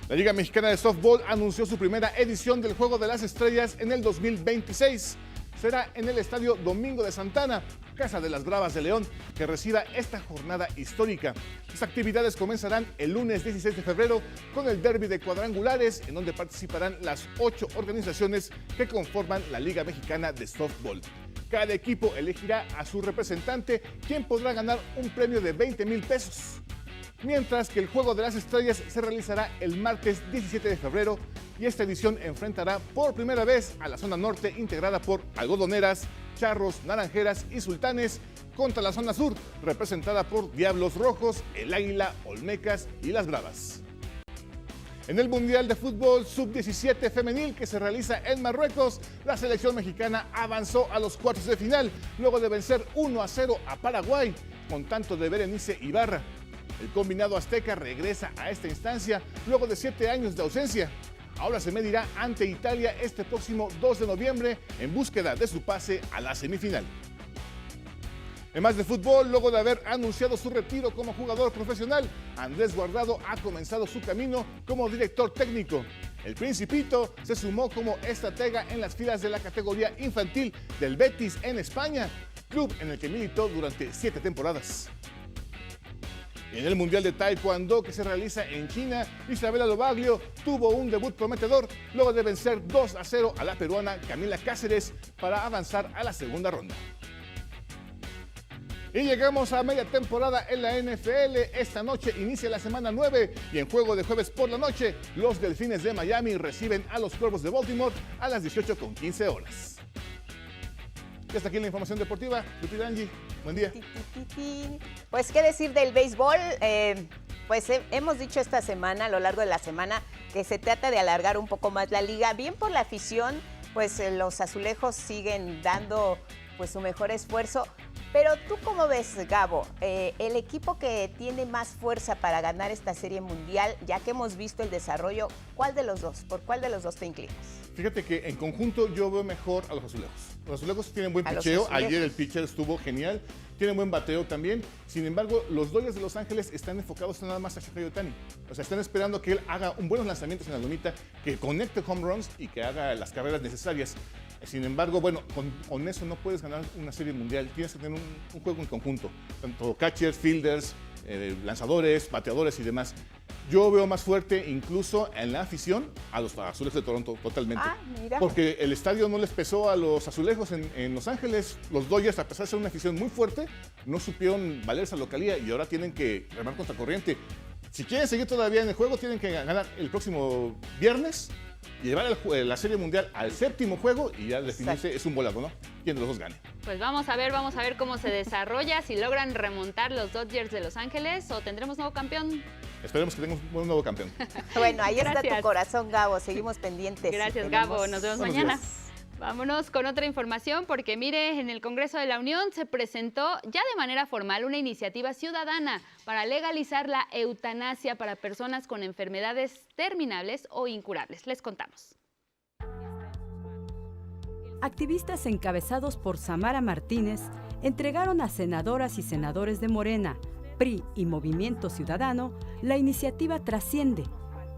S23: La Liga Mexicana de Softball anunció su primera edición del Juego de las Estrellas en el 2026. Será en el Estadio Domingo de Santana, casa de las Bravas de León, que reciba esta jornada histórica. Las actividades comenzarán el lunes 16 de febrero con el derbi de cuadrangulares, en donde participarán las 8 organizaciones que conforman la Liga Mexicana de Softball. Cada equipo elegirá a su representante, quien podrá ganar un premio de 20,000 pesos. Mientras que el Juego de las Estrellas se realizará el martes 17 de febrero y esta edición enfrentará por primera vez a la zona norte integrada por algodoneras, charros, naranjeras y sultanes contra la zona sur representada por Diablos Rojos, el Águila, Olmecas y las Bravas. En el Mundial de Fútbol Sub-17 femenil que se realiza en Marruecos, la selección mexicana avanzó a los cuartos de final luego de vencer 1-0 a Paraguay con tanto de Berenice Ibarra. El combinado azteca regresa a esta instancia luego de 7 años de ausencia. Ahora se medirá ante Italia este próximo 2 de noviembre en búsqueda de su pase a la semifinal. En más de fútbol, luego de haber anunciado su retiro como jugador profesional, Andrés Guardado ha comenzado su camino como director técnico. El Principito se sumó como estratega en las filas de la categoría infantil del Betis en España, club en el que militó durante 7 temporadas. En el Mundial de Taekwondo que se realiza en China, Isabela Lobaglio tuvo un debut prometedor luego de vencer 2-0 a la peruana Camila Cáceres para avanzar a la segunda ronda. Y llegamos a media temporada en la NFL. Esta noche inicia la semana 9 y en juego de jueves por la noche, los Delfines de Miami reciben a los Cuervos de Baltimore a las 18:15 horas. Y hasta aquí la información deportiva. Lupita, Angie, buen día.
S3: Pues qué decir del béisbol, hemos dicho esta semana, a lo largo de la semana, que se trata de alargar un poco más la liga, bien por la afición, pues los azulejos siguen dando pues su mejor esfuerzo. Pero tú cómo ves, Gabo, el equipo que tiene más fuerza para ganar esta serie mundial, ya que hemos visto el desarrollo, ¿cuál de los dos? ¿Por cuál de los dos te inclinas?
S23: Fíjate que en conjunto yo veo mejor a los azulejos. Los azulejos tienen buen picheo, ayer el pitcher estuvo genial, tienen buen bateo también. Sin embargo, los Dodgers de Los Ángeles están enfocados nada más a Shohei Ohtani. O sea, están esperando que él haga buenos lanzamientos en la lomita, que conecte home runs y que haga las carreras necesarias. Sin embargo, bueno, con eso no puedes ganar una serie mundial. Tienes que tener un juego en conjunto, tanto catchers, fielders, lanzadores, bateadores y demás. Yo veo más fuerte incluso en la afición a los Azules de Toronto totalmente.
S3: Mira.
S23: Porque el estadio no les pesó a los azulejos en Los Ángeles. Los Dodgers, a pesar de ser una afición muy fuerte, no supieron valer esa localía y ahora tienen que remar contra corriente. Si quieren seguir todavía en el juego, tienen que ganar el próximo viernes y llevar la Serie Mundial al 7º juego y ya definirse es un volado, ¿no? ¿Quién de los dos gane?
S2: Pues vamos a ver cómo se desarrolla, si logran remontar los Dodgers de Los Ángeles o tendremos nuevo campeón.
S23: Esperemos que tengamos un nuevo campeón.
S3: Bueno, ahí está tu corazón, Gabo. Seguimos pendientes.
S2: Gracias, Gabo. Nos vemos mañana. Vámonos con otra información porque mire, en el Congreso de la Unión se presentó ya de manera formal una iniciativa ciudadana para legalizar la eutanasia para personas con enfermedades terminales o incurables. Les contamos.
S1: Activistas encabezados por Samara Martínez entregaron a senadoras y senadores de Morena, PRI y Movimiento Ciudadano la iniciativa Trasciende,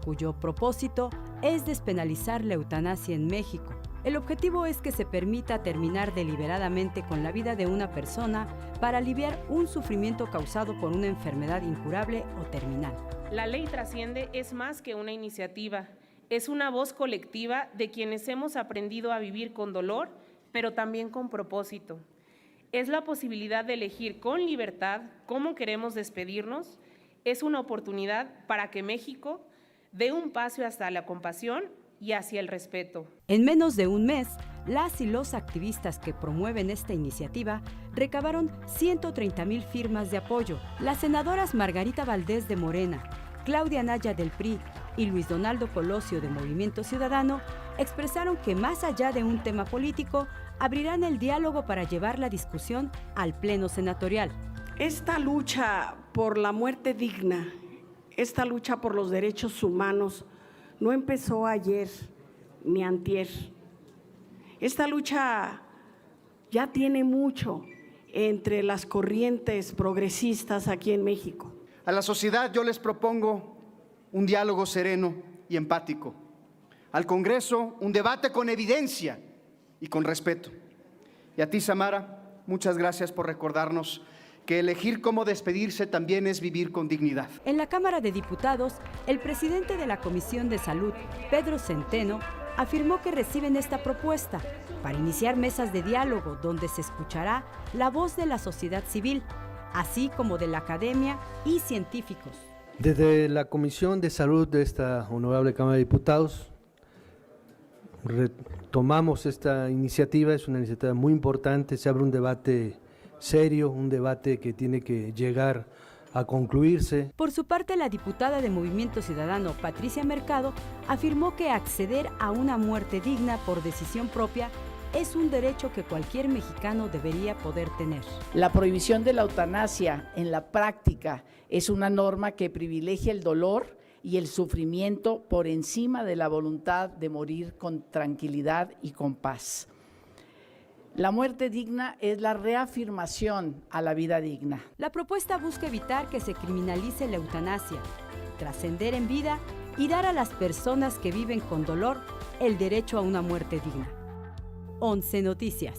S1: cuyo propósito es despenalizar la eutanasia en México. El objetivo es que se permita terminar deliberadamente con la vida de una persona para aliviar un sufrimiento causado por una enfermedad incurable o terminal.
S5: La ley Trasciende es más que una iniciativa, es una voz colectiva de quienes hemos aprendido a vivir con dolor, pero también con propósito. Es la posibilidad de elegir con libertad cómo queremos despedirnos, es una oportunidad para que México dé un paso hacia la compasión y hacia el respeto.
S1: En menos de un mes, las y los activistas que promueven esta iniciativa recabaron 130,000 firmas de apoyo. Las senadoras Margarita Valdés de Morena, Claudia Naya del PRI y Luis Donaldo Colosio de Movimiento Ciudadano expresaron que más allá de un tema político, abrirán el diálogo para llevar la discusión al Pleno Senatorial.
S6: Esta lucha por la muerte digna, esta lucha por los derechos humanos, no empezó ayer ni antier. Esta lucha ya tiene mucho entre las corrientes progresistas aquí en México.
S9: A la sociedad yo les propongo un diálogo sereno y empático. Al Congreso, un debate con evidencia y con respeto. Y a ti, Samara, muchas gracias por recordarnos que elegir cómo despedirse también es vivir con dignidad.
S1: En la Cámara de Diputados, el presidente de la Comisión de Salud, Pedro Centeno, afirmó que reciben esta propuesta para iniciar mesas de diálogo donde se escuchará la voz de la sociedad civil, así como de la academia y científicos.
S10: Desde la Comisión de Salud de esta honorable Cámara de Diputados, retomamos esta iniciativa, es una iniciativa muy importante, se abre un debate serio, un debate que tiene que llegar a concluirse.
S1: Por su parte, la diputada de Movimiento Ciudadano, Patricia Mercado, afirmó que acceder a una muerte digna por decisión propia es un derecho que cualquier mexicano debería poder tener.
S24: La prohibición de la eutanasia en la práctica es una norma que privilegia el dolor y el sufrimiento por encima de la voluntad de morir con tranquilidad y con paz. La muerte digna es la reafirmación a la vida digna.
S1: La propuesta busca evitar que se criminalice la eutanasia, trascender en vida y dar a las personas que viven con dolor el derecho a una muerte digna. 11 Noticias.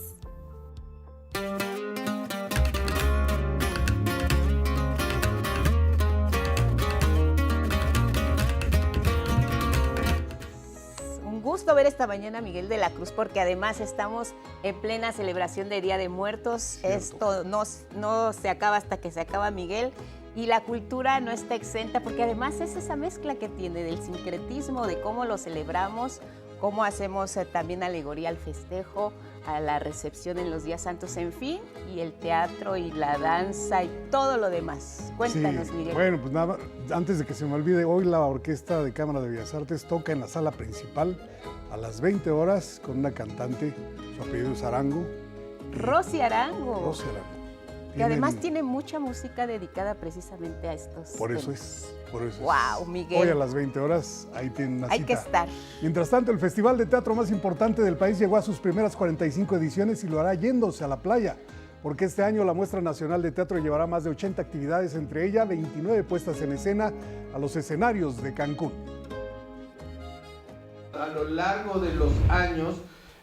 S3: Gusto ver esta mañana a Miguel de la Cruz, porque además estamos en plena celebración de Día de Muertos. Cierto. Esto no se acaba hasta que se acaba, Miguel, y la cultura no está exenta, porque además es esa mezcla que tiene del sincretismo, de cómo lo celebramos, cómo hacemos también alegoría al festejo, a la recepción en los días santos, en fin, y el teatro y la danza y todo lo demás. Cuéntanos, sí, Miguel.
S25: Bueno, pues nada, antes de que se me olvide, hoy la Orquesta de Cámara de Bellas Artes toca en la sala principal a las 20 horas con una cantante, su apellido es Arango.
S3: Rosy Arango.
S25: Rosy Arango.
S3: Que además tiene mucha música dedicada precisamente a estos
S25: Por eso es.
S3: Wow, Miguel.
S25: Hoy a las 20 horas, ahí tienen una cita.
S3: Hay que estar.
S25: Mientras tanto, el festival de teatro más importante del país llegó a sus primeras 45 ediciones y lo hará yéndose a la playa, porque este año la Muestra Nacional de Teatro llevará más de 80 actividades, entre ellas 29 puestas en escena a los escenarios de Cancún.
S26: A lo largo de los años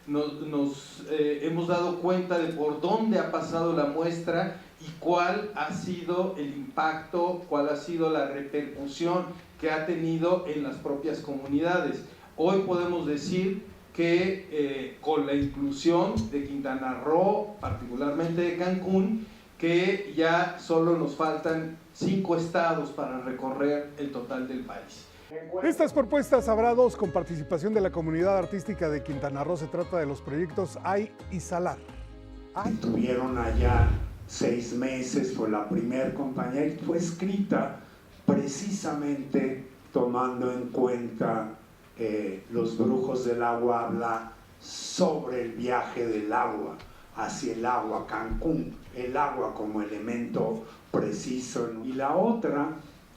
S26: nos hemos dado cuenta de por dónde ha pasado la muestra y cuál ha sido el impacto, cuál ha sido la repercusión que ha tenido en las propias comunidades. Hoy podemos decir que con la inclusión de Quintana Roo, particularmente de Cancún, que ya solo nos faltan 5 estados para recorrer el total del país.
S25: Estas propuestas habrá 2 con participación de la comunidad artística de Quintana Roo. Se trata de los proyectos Ay y Salar.
S27: Estuvieron allá 6 meses, fue la primera compañía y fue escrita precisamente tomando en cuenta Los Brujos del Agua habla sobre el viaje del agua hacia el agua, Cancún, el agua como elemento preciso. Y la otra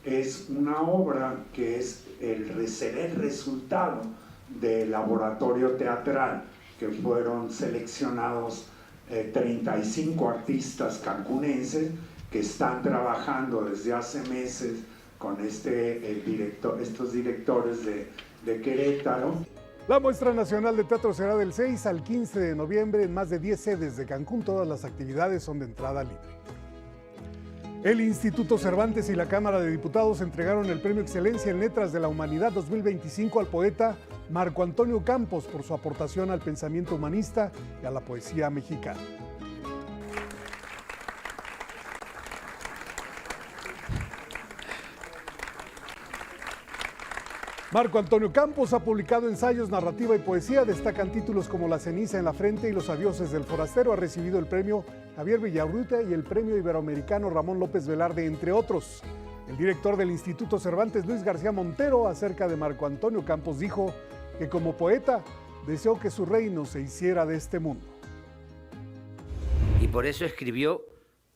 S27: es una obra que es el resultado del laboratorio teatral, que fueron seleccionados 35 artistas cancunenses que están trabajando desde hace meses con estos directores de Querétaro.
S25: La Muestra Nacional de Teatro será del 6 al 15 de noviembre en más de 10 sedes de Cancún. Todas las actividades son de entrada libre. El Instituto Cervantes y la Cámara de Diputados entregaron el Premio Excelencia en Letras de la Humanidad 2025 al poeta Marco Antonio Campos por su aportación al pensamiento humanista y a la poesía mexicana. Marco Antonio Campos ha publicado ensayos, narrativa y poesía. Destacan títulos como La ceniza en la frente y Los adioses del forastero. Ha recibido el premio Javier Villarruta y el premio iberoamericano Ramón López Velarde, entre otros. El director del Instituto Cervantes, Luis García Montero, acerca de Marco Antonio Campos, dijo que como poeta deseó que su reino se hiciera de este mundo.
S4: Y por eso escribió,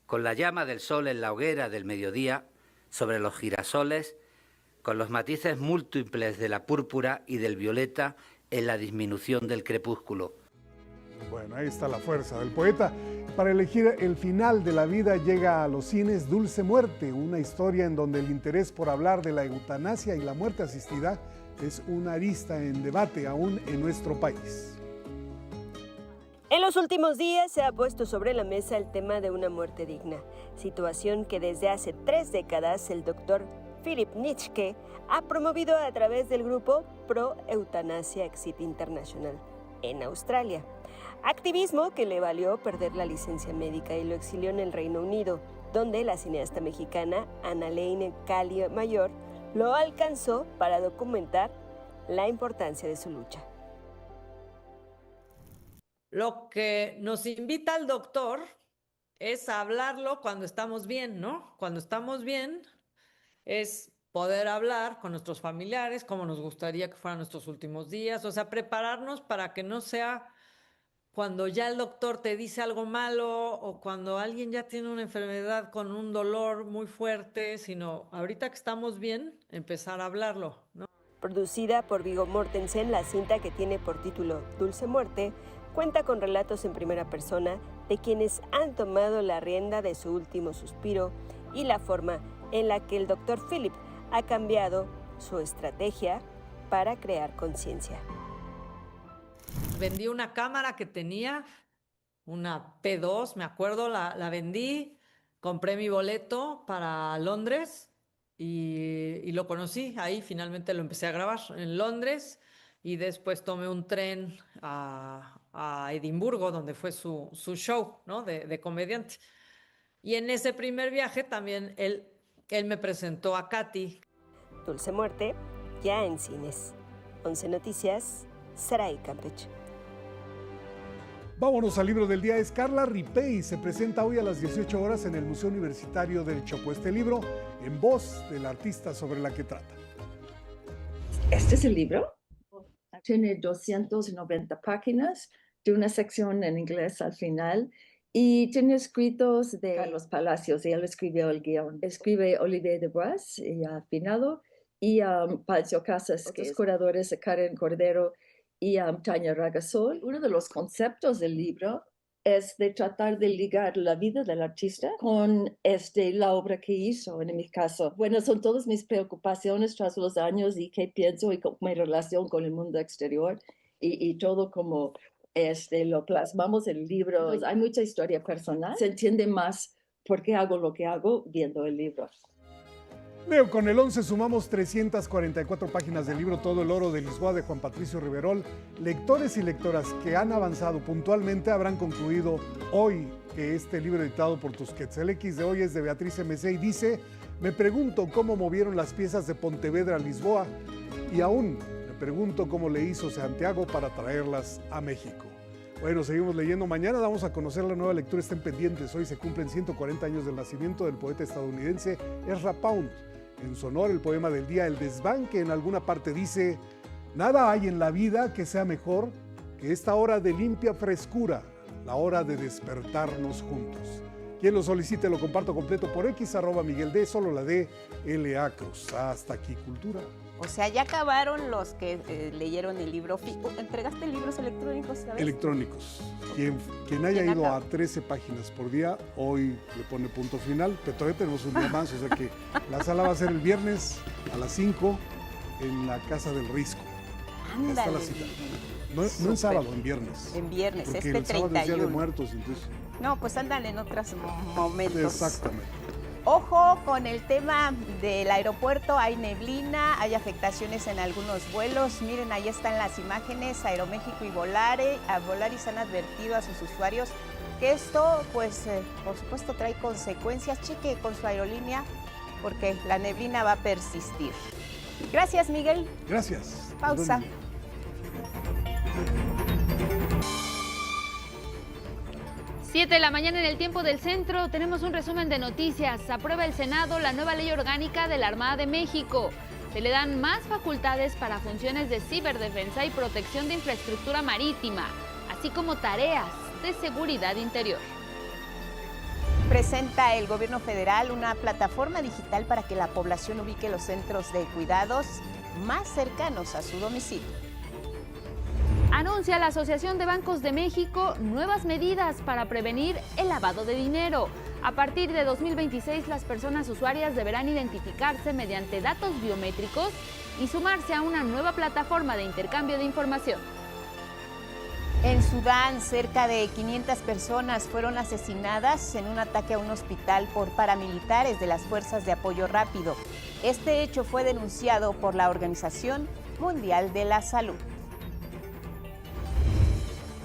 S4: con la llama del sol en la hoguera del mediodía, sobre los girasoles, con los matices múltiples de la púrpura y del violeta en la disminución del crepúsculo.
S25: Bueno, ahí está la fuerza del poeta. Para elegir el final de la vida llega a los cines Dulce Muerte, una historia en donde el interés por hablar de la eutanasia y la muerte asistida es una arista en debate aún en nuestro país.
S7: En los últimos días se ha puesto sobre la mesa el tema de una muerte digna, situación que desde hace 3 décadas el doctor Philip Nitschke ha promovido a través del grupo Pro Eutanasia Exit International en Australia. Activismo que le valió perder la licencia médica y lo exilió en el Reino Unido, donde la cineasta mexicana Annalene Cali Mayor lo alcanzó para documentar la importancia de su lucha.
S8: Lo que nos invita al doctor es a hablarlo cuando estamos bien, ¿no? Cuando estamos bien es poder hablar con nuestros familiares, como nos gustaría que fueran nuestros últimos días, o sea, prepararnos para que no sea cuando ya el doctor te dice algo malo o cuando alguien ya tiene una enfermedad con un dolor muy fuerte, sino ahorita que estamos bien, empezar a hablarlo, ¿no?
S7: Producida por Viggo Mortensen, la cinta, que tiene por título Dulce Muerte, cuenta con relatos en primera persona de quienes han tomado la rienda de su último suspiro y la forma en la que el Dr. Philip ha cambiado su estrategia para crear conciencia.
S8: Vendí una cámara que tenía, una P2, me acuerdo, la vendí, compré mi boleto para Londres y lo conocí. Ahí finalmente lo empecé a grabar en Londres y después tomé un tren a Edimburgo, donde fue su show, ¿no? de comediante. Y en ese primer viaje también él me presentó a Katy.
S7: Dulce Muerte, ya en cines. 11 Noticias, Saray Campeche.
S25: Vámonos al libro del día. Es Carla Ripey. Se presenta hoy a las 18 horas en el Museo Universitario del Chopo. Este libro en voz del artista sobre la que trata.
S11: Este es el libro. Tiene 290 páginas, de una sección en inglés al final, y tiene escritos de Carlos Palacios, y él escribió el guión. Escribe Olivier Debras, ya afinado, y Patsio Casas, que es curadores, Karen Cordero y Tania Ragasol. Uno de los conceptos del libro es de tratar de ligar la vida del artista con la obra que hizo, en mi caso. Bueno, son todas mis preocupaciones tras los años y qué pienso y mi relación con el mundo exterior y todo como lo plasmamos en el libro. Hay mucha historia personal. Se entiende más por qué hago lo que hago viendo el libro.
S25: Leo, con el 11 sumamos 344 páginas del libro Todo el oro de Lisboa de Juan Patricio Riverol. Lectores y lectoras que han avanzado puntualmente habrán concluido hoy que este libro editado por Tusquets. El X de hoy es de Beatriz MC y dice: me pregunto cómo movieron las piezas de Pontevedra a Lisboa y aún me pregunto cómo le hizo Santiago para traerlas a México. Bueno, seguimos leyendo. Mañana vamos a conocer la nueva lectura. Estén pendientes. Hoy se cumplen 140 años del nacimiento del poeta estadounidense Ezra Pound. En su honor, el poema del día, El Desván, que en alguna parte dice: nada hay en la vida que sea mejor que esta hora de limpia frescura, la hora de despertarnos juntos. Quien lo solicite lo comparto completo por X, @MiguelD, solo la D, LA Cruz. Hasta aquí, Cultura.
S3: O sea, ya acabaron los que leyeron el libro. ¿Entregaste libros electrónicos, sabes?
S25: Electrónicos. Quien haya ido a 13 páginas por día, hoy le pone punto final, pero todavía tenemos un día más, o sea que la sala va a ser el viernes a las 5 en la Casa del Risco.
S3: Ándale.
S25: Está la cita. No en sábado, en viernes.
S3: En viernes,
S25: porque
S3: este
S25: el sábado
S3: 31.
S25: es Día de Muertos, entonces.
S3: No, pues ándale en otros momentos.
S25: Exactamente.
S3: Ojo con el tema del aeropuerto, hay neblina, hay afectaciones en algunos vuelos. Miren, ahí están las imágenes. Aeroméxico y Volaris han advertido a sus usuarios que esto, pues, por supuesto, trae consecuencias. Cheque con su aerolínea porque la neblina va a persistir. Gracias, Miguel.
S25: Gracias.
S3: Pausa.
S2: 7 de la mañana en el tiempo del centro, tenemos un resumen de noticias. Aprueba el Senado la nueva ley orgánica de la Armada de México. Se le dan más facultades para funciones de ciberdefensa y protección de infraestructura marítima, así como tareas de seguridad interior.
S3: Presenta el gobierno federal una plataforma digital para que la población ubique los centros de cuidados más cercanos a su domicilio.
S2: Anuncia la Asociación de Bancos de México nuevas medidas para prevenir el lavado de dinero. A partir de 2026, las personas usuarias deberán identificarse mediante datos biométricos y sumarse a una nueva plataforma de intercambio de información.
S3: En Sudán, cerca de 500 personas fueron asesinadas en un ataque a un hospital por paramilitares de las Fuerzas de Apoyo Rápido. Este hecho fue denunciado por la Organización Mundial de la Salud.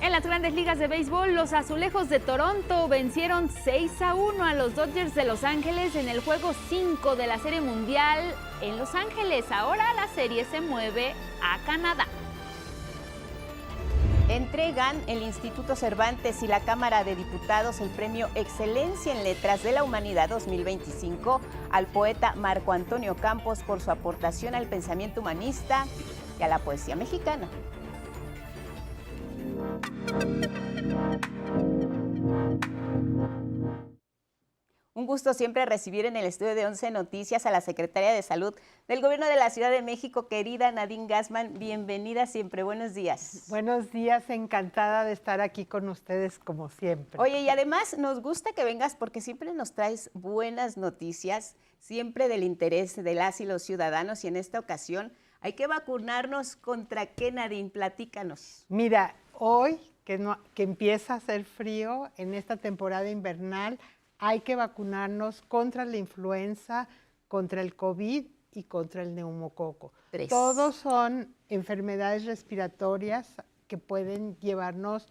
S2: En las Grandes Ligas de Béisbol, los Azulejos de Toronto vencieron 6-1 a los Dodgers de Los Ángeles en el Juego 5 de la Serie Mundial en Los Ángeles. Ahora la serie se mueve a Canadá.
S3: Entregan el Instituto Cervantes y la Cámara de Diputados el Premio Excelencia en Letras de la Humanidad 2025 al poeta Marco Antonio Campos por su aportación al pensamiento humanista y a la poesía mexicana. Un gusto siempre recibir en el estudio de 11 Noticias a la Secretaria de Salud del Gobierno de la Ciudad de México, querida Nadine Gassman. Bienvenida siempre, buenos días.
S12: Buenos días, encantada de estar aquí con ustedes como siempre.
S3: Oye, y además nos gusta que vengas porque siempre nos traes buenas noticias, siempre del interés de las y los ciudadanos, y en esta ocasión hay que vacunarnos. ¿Contra qué, Nadine? Platícanos.
S12: Mira, hoy que empieza a hacer frío en esta temporada invernal, hay que vacunarnos contra la influenza, contra el COVID y contra el neumococo. Todos son enfermedades respiratorias que pueden llevarnos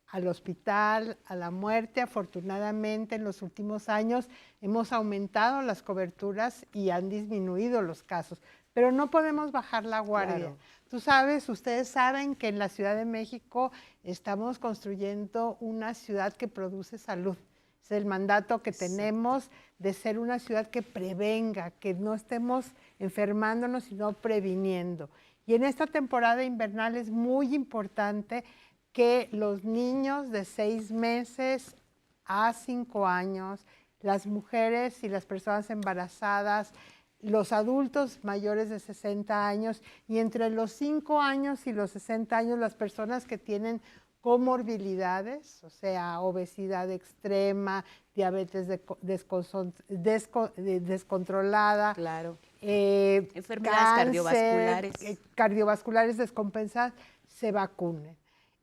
S12: al hospital, a la muerte. Afortunadamente, en los últimos años hemos aumentado las coberturas y han disminuido los casos, pero no podemos bajar la guardia. Claro. Tú sabes, ustedes saben que en la Ciudad de México estamos construyendo una ciudad que produce salud. Es el mandato que tenemos de ser una ciudad que prevenga, que no estemos enfermándonos, sino previniendo. Y en esta temporada invernal es muy importante que los niños de 6 meses a 5 años, las mujeres y las personas embarazadas, los adultos mayores de 60 años y entre los 5 años y los 60 años las personas que tienen comorbilidades, o sea, obesidad extrema, diabetes descontrolada,
S3: claro.
S12: Enfermedades cardiovasculares descompensadas, se vacunen.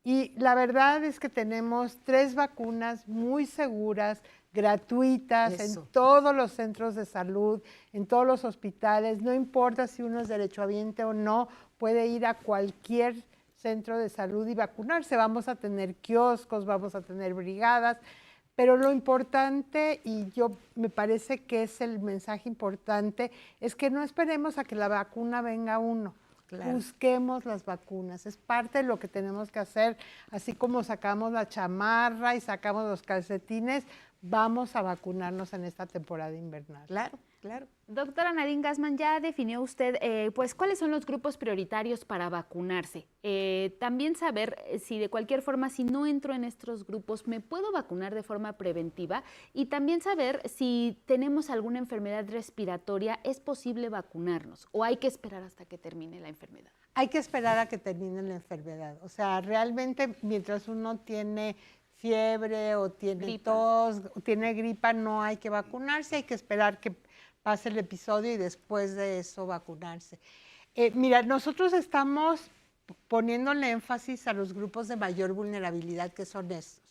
S12: Y la verdad es que tenemos 3 vacunas muy seguras, gratuitas, en todos los centros de salud, en todos los hospitales. No importa si uno es derechohabiente o no, puede ir a cualquier centro de salud y vacunarse. Vamos a tener kioscos, vamos a tener brigadas, pero lo importante, y me parece que es el mensaje importante, es que no esperemos a que la vacuna venga a uno. Claro. Busquemos las vacunas, es parte de lo que tenemos que hacer, así como sacamos la chamarra y sacamos los calcetines, vamos a vacunarnos en esta temporada invernal.
S3: Claro, claro.
S2: Doctora Nadine Gassman, ya definió usted pues cuáles son los grupos prioritarios para vacunarse. También saber si de cualquier forma, si no entro en estos grupos, ¿me puedo vacunar de forma preventiva? Y también saber si tenemos alguna enfermedad respiratoria, ¿es posible vacunarnos o hay que esperar hasta que termine la enfermedad?
S12: Hay que esperar a que termine la enfermedad. O sea, realmente mientras uno tiene fiebre o tiene tos, o tiene gripa, no hay que vacunarse, hay que esperar que pase el episodio y después de eso vacunarse. Mira, nosotros estamos poniéndole énfasis a los grupos de mayor vulnerabilidad, que son estos.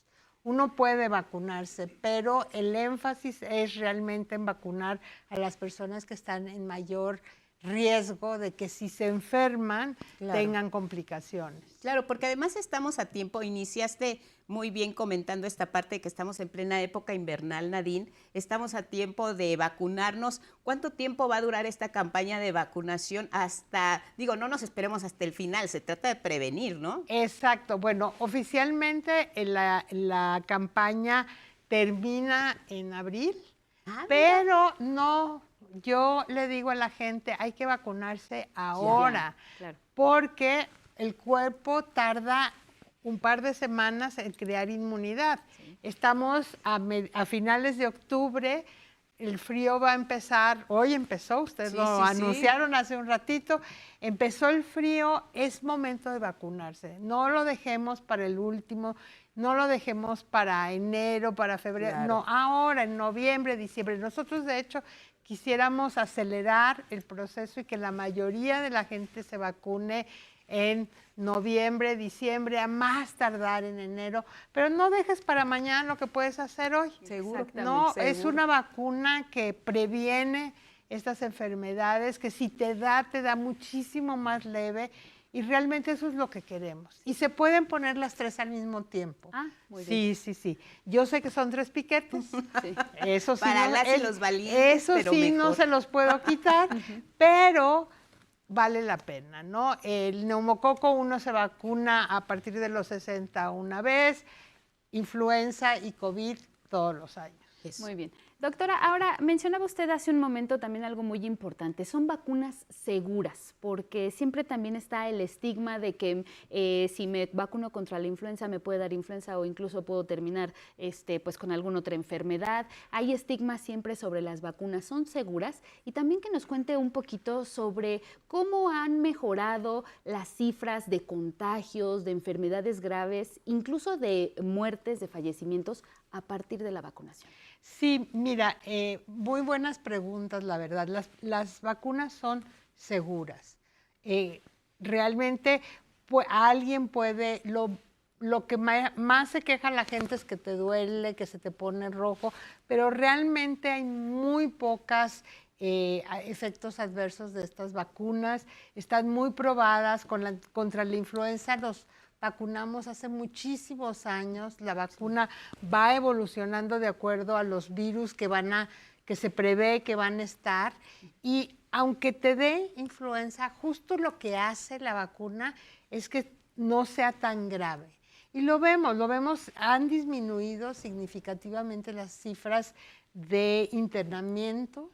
S12: Uno puede vacunarse, pero el énfasis es realmente en vacunar a las personas que están en mayor riesgo de que si se enferman tengan complicaciones.
S3: Claro, porque además estamos a tiempo, iniciaste muy bien comentando esta parte de que estamos en plena época invernal, Nadine, estamos a tiempo de vacunarnos. ¿Cuánto tiempo va a durar esta campaña de vacunación hasta, no nos esperemos hasta el final, se trata de prevenir, ¿no?
S12: Exacto, bueno, oficialmente la campaña termina en abril, pero no yo le digo a la gente, hay que vacunarse ahora,
S2: claro.
S12: porque el cuerpo tarda un par de semanas en crear inmunidad. Sí. Estamos a finales de octubre, el frío va a empezar, hoy empezó, ustedes lo anunciaron hace un ratito, empezó el frío, es momento de vacunarse. No lo dejemos para el último, no lo dejemos para enero, para febrero, claro. No, ahora, en noviembre, diciembre. Nosotros, de hecho, quisiéramos acelerar el proceso y que la mayoría de la gente se vacune en noviembre, diciembre, a más tardar en enero, pero no dejes para mañana lo que puedes hacer hoy.
S3: Seguro.
S12: No,
S3: seguro.
S12: Es una vacuna que previene estas enfermedades, que si te da muchísimo más leve, y realmente eso es lo que queremos. Y se pueden poner las 3 al mismo tiempo.
S2: Ah, muy bien.
S12: Sí. Yo sé que son 3 piquetes. Sí. Eso sí.
S3: Para las y los valientes,
S12: eso
S3: pero
S12: sí
S3: mejor.
S12: No se los puedo quitar, pero vale la pena, ¿no? El neumococo uno se vacuna a partir de los 60 una vez, influenza y COVID todos los años.
S2: Eso. Muy bien. Doctora, ahora mencionaba usted hace un momento también algo muy importante, son vacunas seguras, porque siempre también está el estigma de que si me vacuno contra la influenza me puede dar influenza o incluso puedo terminar pues con alguna otra enfermedad. Hay estigma siempre sobre las vacunas, ¿son seguras? Y también que nos cuente un poquito sobre cómo han mejorado las cifras de contagios, de enfermedades graves, incluso de muertes, de fallecimientos a partir de la vacunación.
S12: Sí, mira, muy buenas preguntas, la verdad. Las vacunas son seguras. Realmente alguien puede, lo que más se queja la gente es que te duele, que se te pone rojo, pero realmente hay muy pocas efectos adversos de estas vacunas. Están muy probadas contra la influenza. Los vacunamos hace muchísimos años, la vacuna va evolucionando de acuerdo a los virus que se prevé que van a estar, y aunque te dé influenza, justo lo que hace la vacuna es que no sea tan grave. Y lo vemos, han disminuido significativamente las cifras de internamientos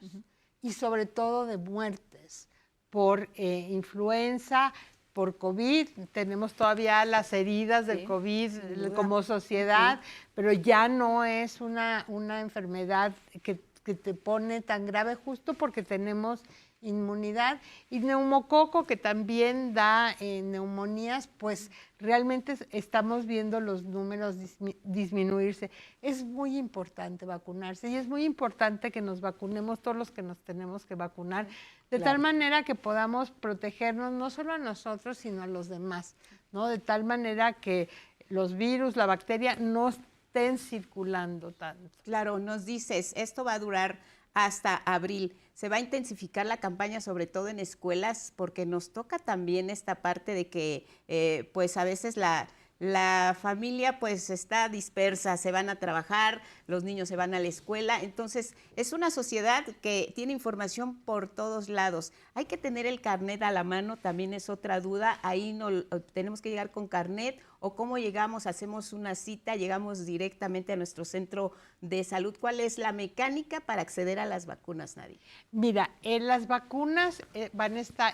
S12: y sobre todo de muertes por influenza, por COVID. Tenemos todavía las heridas del COVID como sociedad, pero ya no es una enfermedad que te pone tan grave justo porque tenemos inmunidad. Y neumococo, que también da neumonías, pues realmente estamos viendo los números disminuirse. Es muy importante vacunarse y es muy importante que nos vacunemos todos los que nos tenemos que vacunar, de tal manera que podamos protegernos no solo a nosotros, sino a los demás, ¿no? De tal manera que los virus, la bacteria no estén circulando tanto.
S3: Claro, nos dices, esto va a durar hasta abril. Se va a intensificar la campaña, sobre todo en escuelas, porque nos toca también esta parte de que pues a veces la familia pues está dispersa, se van a trabajar, los niños se van a la escuela, entonces es una sociedad que tiene información por todos lados. Hay que tener el carnet a la mano, también es otra duda, ahí no tenemos que llegar con carnet, o cómo llegamos, hacemos una cita, llegamos directamente a nuestro centro de salud. ¿Cuál es la mecánica para acceder a las vacunas, Nadia?
S12: Mira, las vacunas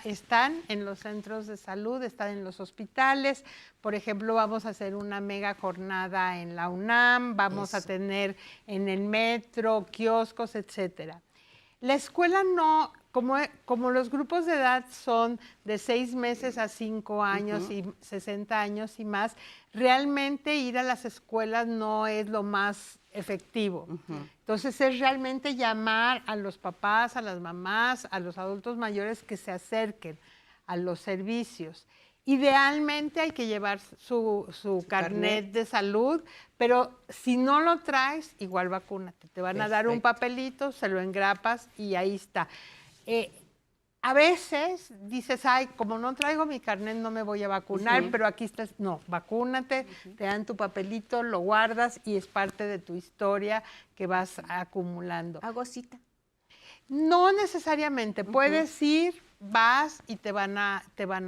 S12: están en los centros de salud, están en los hospitales. Por ejemplo, vamos a hacer una mega jornada en la UNAM, vamos a tener en el metro, kioscos, etcétera. La escuela no, como los grupos de edad son de 6 meses a 5 años y 60 años y más, realmente ir a las escuelas no es lo más efectivo. Entonces es realmente llamar a los papás, a las mamás, a los adultos mayores que se acerquen a los servicios. Idealmente hay que llevar su carnet de salud, pero si no lo traes, igual vacúnate. Te van a dar un papelito, se lo engrapas y ahí está. A veces dices, ay, como no traigo mi carnet no me voy a vacunar, pero aquí estás. No, vacúnate, te dan tu papelito, lo guardas y es parte de tu historia que vas acumulando.
S3: ¿Hago cita?
S12: No necesariamente, puedes ir, vas y te van a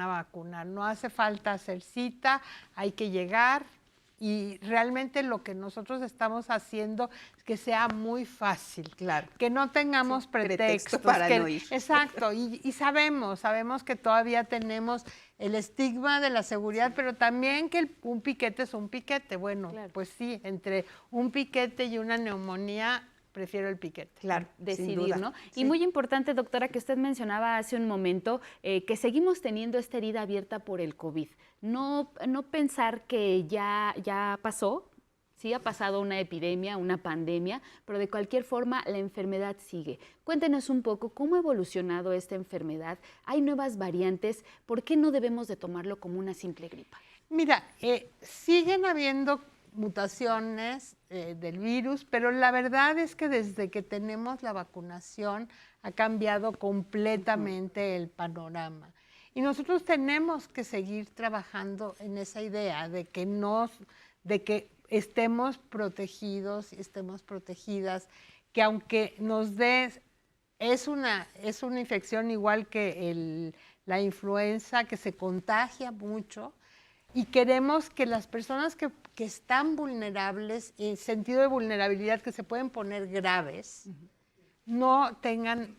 S12: vacunar. No hace falta hacer cita, hay que llegar Y realmente lo que nosotros estamos haciendo es que sea muy fácil,
S3: claro,
S12: que no tengamos pretextos
S3: para no ir.
S12: Exacto, y sabemos que todavía tenemos el estigma de la seguridad, pero también que un piquete es un piquete. Bueno, claro, pues sí, entre un piquete y una neumonía, prefiero el piquete.
S2: Claro, decidir,
S3: duda,
S2: ¿no?
S12: Sí.
S2: Y muy importante, doctora, que usted mencionaba hace un momento, que seguimos teniendo esta herida abierta por el COVID. No pensar que ya pasó, sí ha pasado una epidemia, una pandemia, pero de cualquier forma la enfermedad sigue. Cuéntenos un poco cómo ha evolucionado esta enfermedad. ¿Hay nuevas variantes? ¿Por qué no debemos de tomarlo como una simple gripa?
S12: Mira, siguen habiendo mutaciones del virus, pero la verdad es que desde que tenemos la vacunación ha cambiado completamente el panorama. Y nosotros tenemos que seguir trabajando en esa idea de que estemos protegidos, estemos protegidas, que aunque nos dé, es una infección igual que la influenza, que se contagia mucho, y queremos que las personas que están vulnerables, en sentido de vulnerabilidad, que se pueden poner graves, no tengan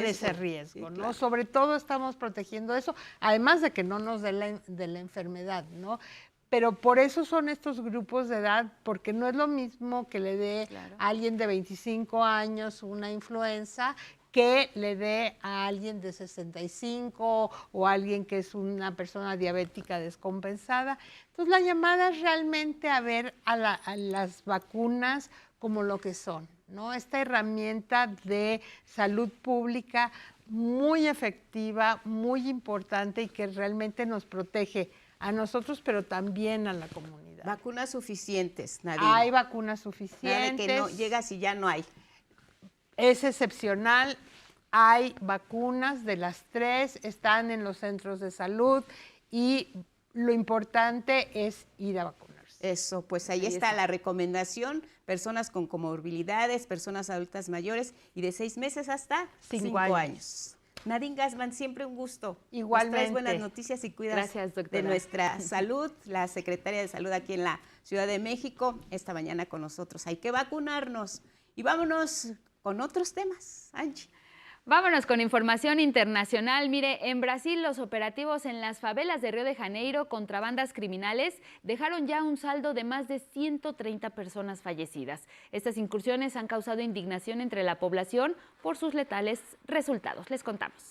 S12: ese riesgo, ¿no? Claro. Sobre todo estamos protegiendo eso, además de que no nos dé la enfermedad, ¿no? Pero por eso son estos grupos de edad, porque no es lo mismo que le dé a alguien de 25 años una influenza que le dé a alguien de 65 o a alguien que es una persona diabética descompensada. Entonces la llamada es realmente a ver a las vacunas como lo que son, ¿no? Esta herramienta de salud pública muy efectiva, muy importante y que realmente nos protege a nosotros, pero también a la comunidad.
S3: Vacunas suficientes, Nadine.
S12: Hay vacunas suficientes.
S3: Nada de que no llegas y ya no hay.
S12: Es excepcional, hay vacunas de las 3, están en los centros de salud y lo importante es ir a vacunarse.
S3: Eso, pues ahí está la recomendación, personas con comorbilidades, personas adultas mayores y de 6 meses hasta 5 años. Nadine Gassmann, siempre un gusto.
S12: Igualmente.
S3: Nos traes buenas noticias y cuidas de nuestra salud. La secretaria de Salud aquí en la Ciudad de México, esta mañana con nosotros. Hay que vacunarnos. Y vámonos con otros temas, Angie.
S2: Vámonos con información internacional. Mire, en Brasil los operativos en las favelas de Río de Janeiro contra bandas criminales dejaron ya un saldo de más de 130 personas fallecidas. Estas incursiones han causado indignación entre la población por sus letales resultados. Les contamos.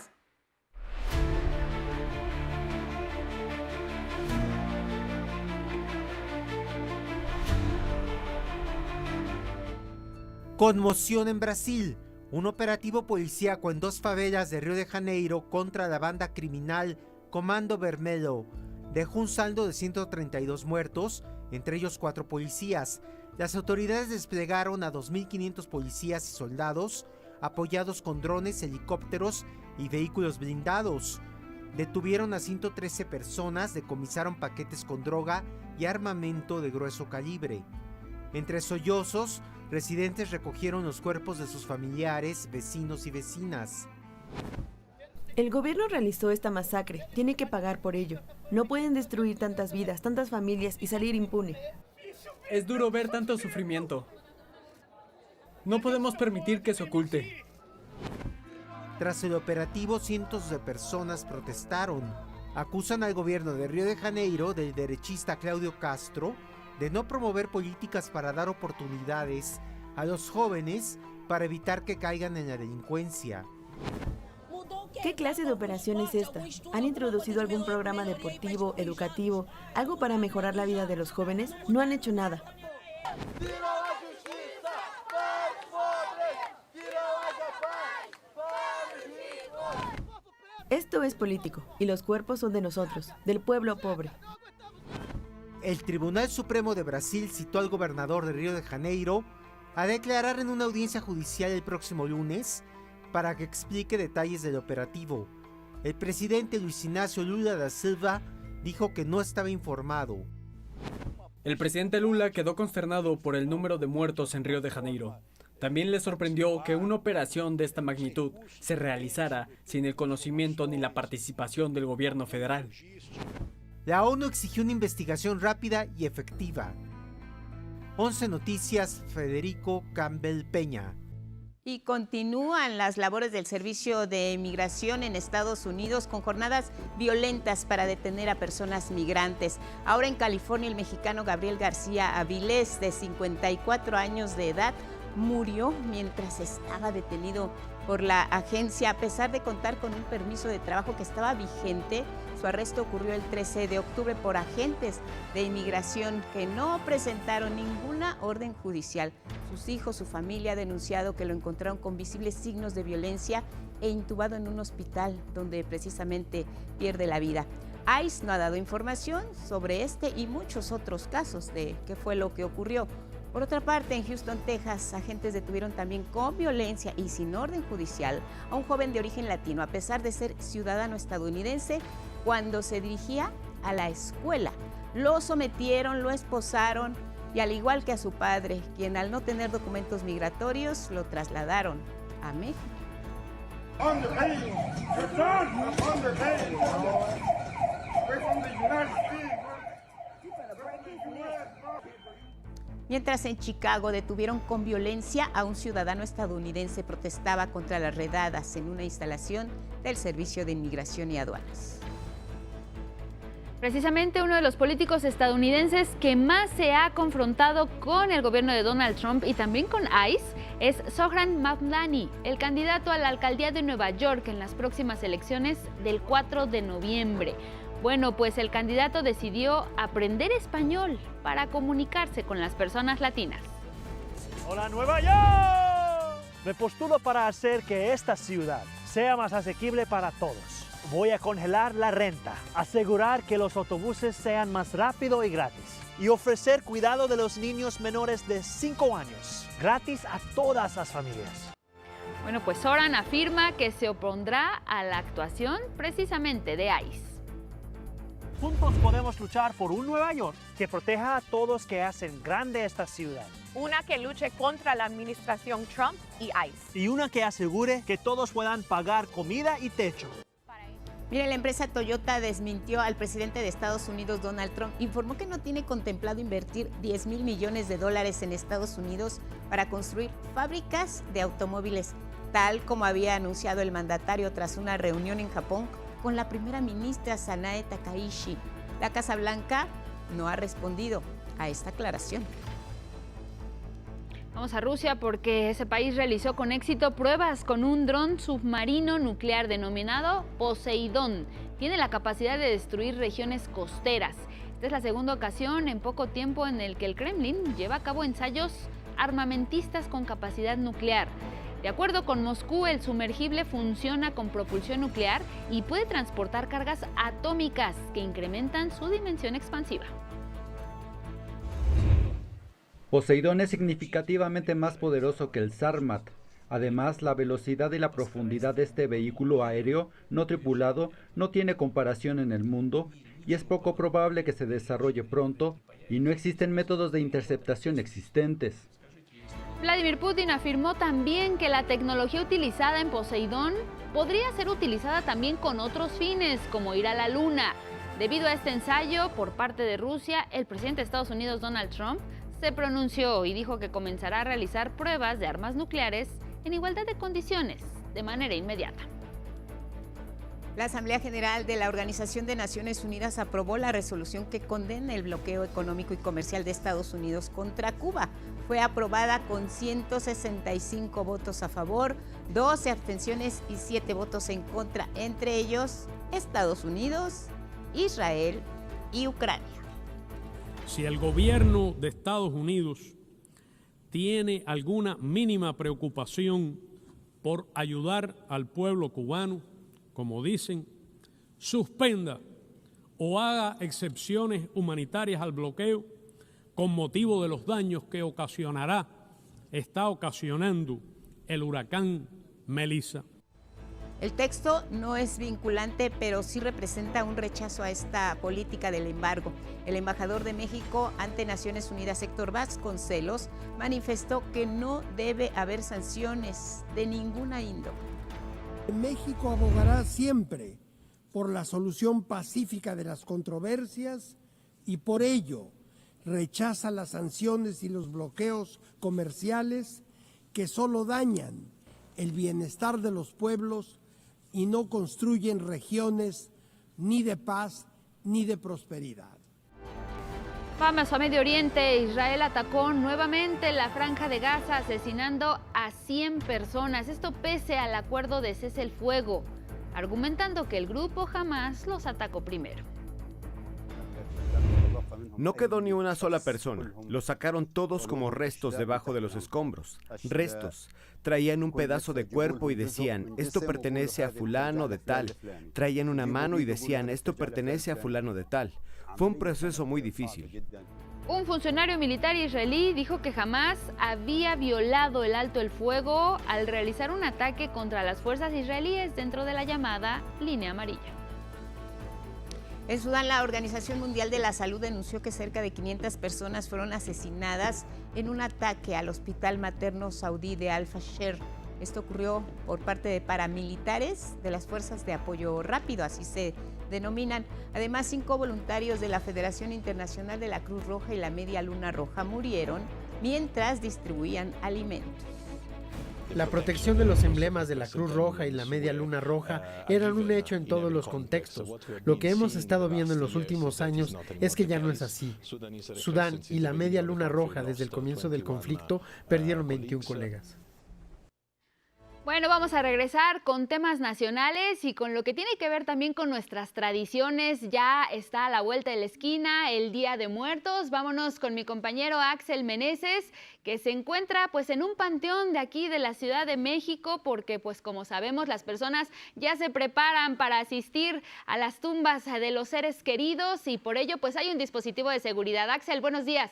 S13: Conmoción en Brasil. Un operativo policíaco en 2 favelas de Río de Janeiro contra la banda criminal Comando Vermelho dejó un saldo de 132 muertos, entre ellos 4 policías. Las autoridades desplegaron a 2.500 policías y soldados, apoyados con drones, helicópteros y vehículos blindados. Detuvieron a 113 personas, decomisaron paquetes con droga y armamento de grueso calibre. Entre sollozos, residentes recogieron los cuerpos de sus familiares, vecinos y vecinas.
S14: El gobierno realizó esta masacre, tiene que pagar por ello. No pueden destruir tantas vidas, tantas familias y salir impune.
S16: Es duro ver tanto sufrimiento. No podemos permitir que se oculte.
S13: Tras el operativo, cientos de personas protestaron. Acusan al gobierno de Río de Janeiro, del derechista Claudio Castro, de no promover políticas para dar oportunidades a los jóvenes para evitar que caigan en la delincuencia.
S14: ¿Qué clase de operación es esta? ¿Han introducido algún programa deportivo, educativo, algo para mejorar la vida de los jóvenes? No han hecho nada. Esto es político y los cuerpos son de nosotros, del pueblo pobre.
S13: El Tribunal Supremo de Brasil citó al gobernador de Río de Janeiro a declarar en una audiencia judicial el próximo lunes para que explique detalles del operativo. El presidente Luis Inácio Lula da Silva dijo que no estaba informado.
S16: El presidente Lula quedó consternado por el número de muertos en Río de Janeiro. También le sorprendió que una operación de esta magnitud se realizara sin el conocimiento ni la participación del gobierno federal.
S13: La ONU exigió una investigación rápida y efectiva. 11 Noticias, Federico Campbell Peña.
S3: Y continúan las labores del Servicio de Migración en Estados Unidos con jornadas violentas para detener a personas migrantes. Ahora en California, el mexicano Gabriel García Avilés, de 54 años de edad, murió mientras estaba detenido por la agencia. A pesar de contar con un permiso de trabajo que estaba vigente, su arresto ocurrió el 13 de octubre por agentes de inmigración que no presentaron ninguna orden judicial. Sus hijos, su familia ha denunciado que lo encontraron con visibles signos de violencia e intubado en un hospital donde precisamente pierde la vida. ICE no ha dado información sobre este y muchos otros casos de qué fue lo que ocurrió. Por otra parte, en Houston, Texas, agentes detuvieron también con violencia y sin orden judicial a un joven de origen latino, a pesar de ser ciudadano estadounidense, cuando se dirigía a la escuela. Lo sometieron, lo esposaron y, al igual que a su padre, quien al no tener documentos migratorios, lo trasladaron a México. Mientras en Chicago detuvieron con violencia a un ciudadano estadounidense, protestaba contra las redadas en una instalación del Servicio de Inmigración y Aduanas.
S2: Precisamente uno de los políticos estadounidenses que más se ha confrontado con el gobierno de Donald Trump y también con ICE es Zohran Mamdani, el candidato a la alcaldía de Nueva York en las próximas elecciones del 4 de noviembre. Bueno, pues el candidato decidió aprender español para comunicarse con las personas latinas.
S15: ¡Hola, Nueva York! Me postulo para hacer que esta ciudad sea más asequible para todos. Voy a congelar la renta, asegurar que los autobuses sean más rápidos y gratis, y ofrecer cuidado de los niños menores de 5 años, gratis a todas las familias.
S2: Bueno, pues Zohran afirma que se opondrá a la actuación precisamente de ICE.
S15: Juntos podemos luchar por un Nueva York que proteja a todos que hacen grande esta ciudad.
S17: Una que luche contra la administración Trump y ICE.
S15: Y una que asegure que todos puedan pagar comida y techo.
S3: Mire, la empresa Toyota desmintió al presidente de Estados Unidos, Donald Trump. Informó que no tiene contemplado invertir $10,000 millones en Estados Unidos para construir fábricas de automóviles, tal como había anunciado el mandatario tras una reunión en Japón con la primera ministra Sanae Takaishi. La Casa Blanca no ha respondido a esta aclaración.
S2: Vamos a Rusia porque ese país realizó con éxito pruebas con un dron submarino nuclear denominado Poseidón. Tiene la capacidad de destruir regiones costeras. Esta es la segunda ocasión en poco tiempo en el que el Kremlin lleva a cabo ensayos armamentistas con capacidad nuclear. De acuerdo con Moscú, el sumergible funciona con propulsión nuclear y puede transportar cargas atómicas que incrementan su dimensión expansiva.
S18: Poseidón es significativamente más poderoso que el Sarmat. Además, la velocidad y la profundidad de este vehículo aéreo no tripulado no tiene comparación en el mundo y es poco probable que se desarrolle pronto y no existen métodos de interceptación existentes.
S2: Vladimir Putin afirmó también que la tecnología utilizada en Poseidón podría ser utilizada también con otros fines, como ir a la Luna. Debido a este ensayo por parte de Rusia, el presidente de Estados Unidos, Donald Trump, se pronunció y dijo que comenzará a realizar pruebas de armas nucleares en igualdad de condiciones, de manera inmediata.
S3: La Asamblea General de la Organización de Naciones Unidas aprobó la resolución que condena el bloqueo económico y comercial de Estados Unidos contra Cuba. Fue aprobada con 165 votos a favor, 12 abstenciones y 7 votos en contra, entre ellos Estados Unidos, Israel y Ucrania.
S19: Si el gobierno de Estados Unidos tiene alguna mínima preocupación por ayudar al pueblo cubano, como dicen, suspenda o haga excepciones humanitarias al bloqueo con motivo de los daños que está ocasionando el huracán Melissa.
S3: El texto no es vinculante, pero sí representa un rechazo a esta política del embargo. El embajador de México ante Naciones Unidas, Héctor Vasconcelos, manifestó que no debe haber sanciones de ninguna índole.
S20: México abogará siempre
S5: por la solución pacífica de las controversias y por ello rechaza las sanciones y los bloqueos comerciales que solo dañan el bienestar de los pueblos y no construyen regiones ni de paz ni de prosperidad.
S2: Vamos a Medio Oriente. Israel atacó nuevamente la Franja de Gaza, asesinando a 100 personas. Esto pese al acuerdo de cese el fuego, argumentando que el grupo Hamás los atacó primero.
S6: No quedó ni una sola persona. Los sacaron todos como restos debajo de los escombros. Restos. Traían un pedazo de cuerpo y decían, esto pertenece a fulano de tal. Traían una mano y decían, esto pertenece a fulano de tal. Fue un proceso muy difícil.
S2: Un funcionario militar israelí dijo que Hamás había violado el alto el fuego al realizar un ataque contra las fuerzas israelíes dentro de la llamada Línea Amarilla.
S3: En Sudán, la Organización Mundial de la Salud denunció que cerca de 500 personas fueron asesinadas en un ataque al hospital materno saudí de Al-Fasher. Esto ocurrió por parte de paramilitares de las Fuerzas de Apoyo Rápido, así se denominan. Además, 5 voluntarios de la Federación Internacional de la Cruz Roja y la Media Luna Roja murieron mientras distribuían alimentos.
S9: La protección de los emblemas de la Cruz Roja y la Media Luna Roja eran un hecho en todos los contextos. Lo que hemos estado viendo en los últimos años es que ya no es así. Sudán y la Media Luna Roja desde el comienzo del conflicto perdieron 21 colegas.
S2: Bueno, vamos a regresar con temas nacionales y con lo que tiene que ver también con nuestras tradiciones. Ya está a la vuelta de la esquina el Día de Muertos. Vámonos con mi compañero Axel Meneses, que se encuentra pues en un panteón de aquí de la Ciudad de México, porque pues como sabemos las personas ya se preparan para asistir a las tumbas de los seres queridos y por ello pues hay un dispositivo de seguridad. Axel, buenos días.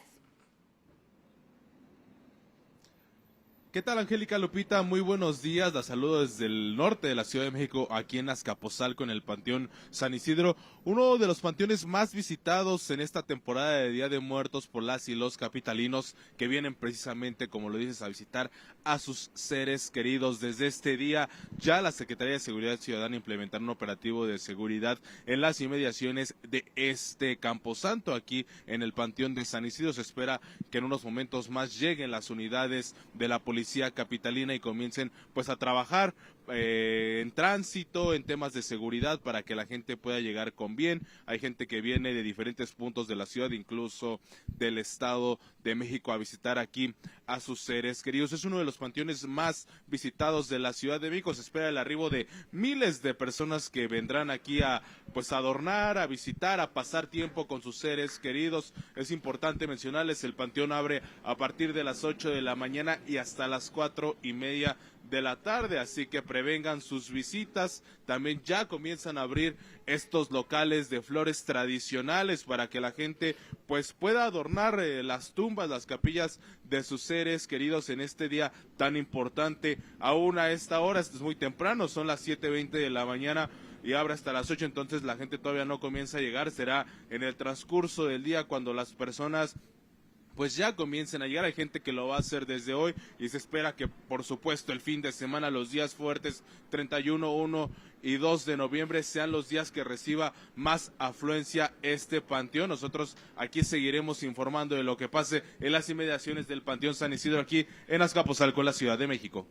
S20: ¿Qué tal, Angélica, Lupita? Muy buenos días. La saludo desde el norte de la Ciudad de México, aquí en Azcapotzalco, en el Panteón San Isidro, uno de los panteones más visitados en esta temporada de Día de Muertos por las y los capitalinos que vienen precisamente, como lo dices, a visitar a sus seres queridos. Desde este día, ya la Secretaría de Seguridad Ciudadana implementará un operativo de seguridad en las inmediaciones de este camposanto, aquí en el Panteón de San Isidro. Se espera que en unos momentos más lleguen las unidades de la policía capitalina y comiencen pues a trabajar en tránsito, en temas de seguridad para que la gente pueda llegar con bien. Hay gente que viene de diferentes puntos de la ciudad, incluso del Estado de México, a visitar aquí a sus seres queridos. Es uno de los panteones más visitados de la Ciudad de México. Se espera el arribo de miles de personas que vendrán aquí a pues adornar, a visitar, a pasar tiempo con sus seres queridos. Es importante mencionarles, el panteón abre a partir de las 8 de la mañana y hasta las 4:30 de la tarde, así que prevengan sus visitas. También ya comienzan a abrir estos locales de flores tradicionales para que la gente pues pueda adornar las tumbas, las capillas de sus seres queridos en este día tan importante. Aún a esta hora, es muy temprano, son las 7:20 de la mañana y abre hasta las 8, entonces la gente todavía no comienza a llegar. Será en el transcurso del día cuando las personas pues ya comiencen a llegar. Hay gente que lo va a hacer desde hoy y se espera que, por supuesto, el fin de semana, los días fuertes, 31, 1 y 2 de noviembre, sean los días que reciba más afluencia este panteón. Nosotros aquí seguiremos informando de lo que pase en las inmediaciones del Panteón San Isidro, aquí en Azcapotzalco, en la Ciudad de México.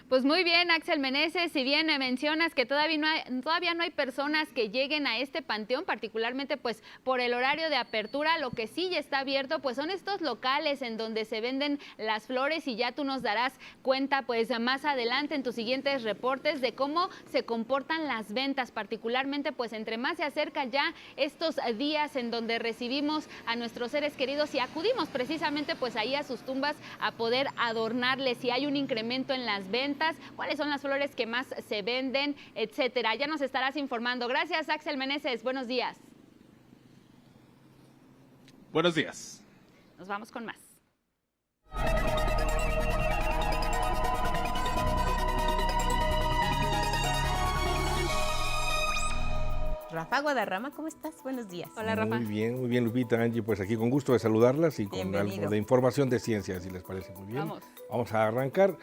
S2: Pues muy bien, Axel Meneses, si bien mencionas que todavía no hay personas que lleguen a este panteón, particularmente pues por el horario de apertura, lo que sí ya está abierto pues son estos locales en donde se venden las flores y ya tú nos darás cuenta pues más adelante en tus siguientes reportes de cómo se comportan las ventas, particularmente pues entre más se acerca ya estos días en donde recibimos a nuestros seres queridos y acudimos precisamente pues ahí a sus tumbas a poder adornarles, si hay un incremento en las ventas, cuáles son las flores que más se venden, etcétera. Ya nos estarás informando. Gracias, Axel Meneses. Buenos días.
S20: Buenos días.
S2: Nos vamos con más.
S3: Rafa Guadarrama, ¿cómo estás? Buenos días.
S2: Hola, Rafa.
S21: Muy bien, Lupita, Angie, pues aquí con gusto de saludarlas y con
S3: Bienvenido.
S21: algo de información de ciencia, si les parece muy bien.
S2: Vamos.
S21: Vamos a arrancar.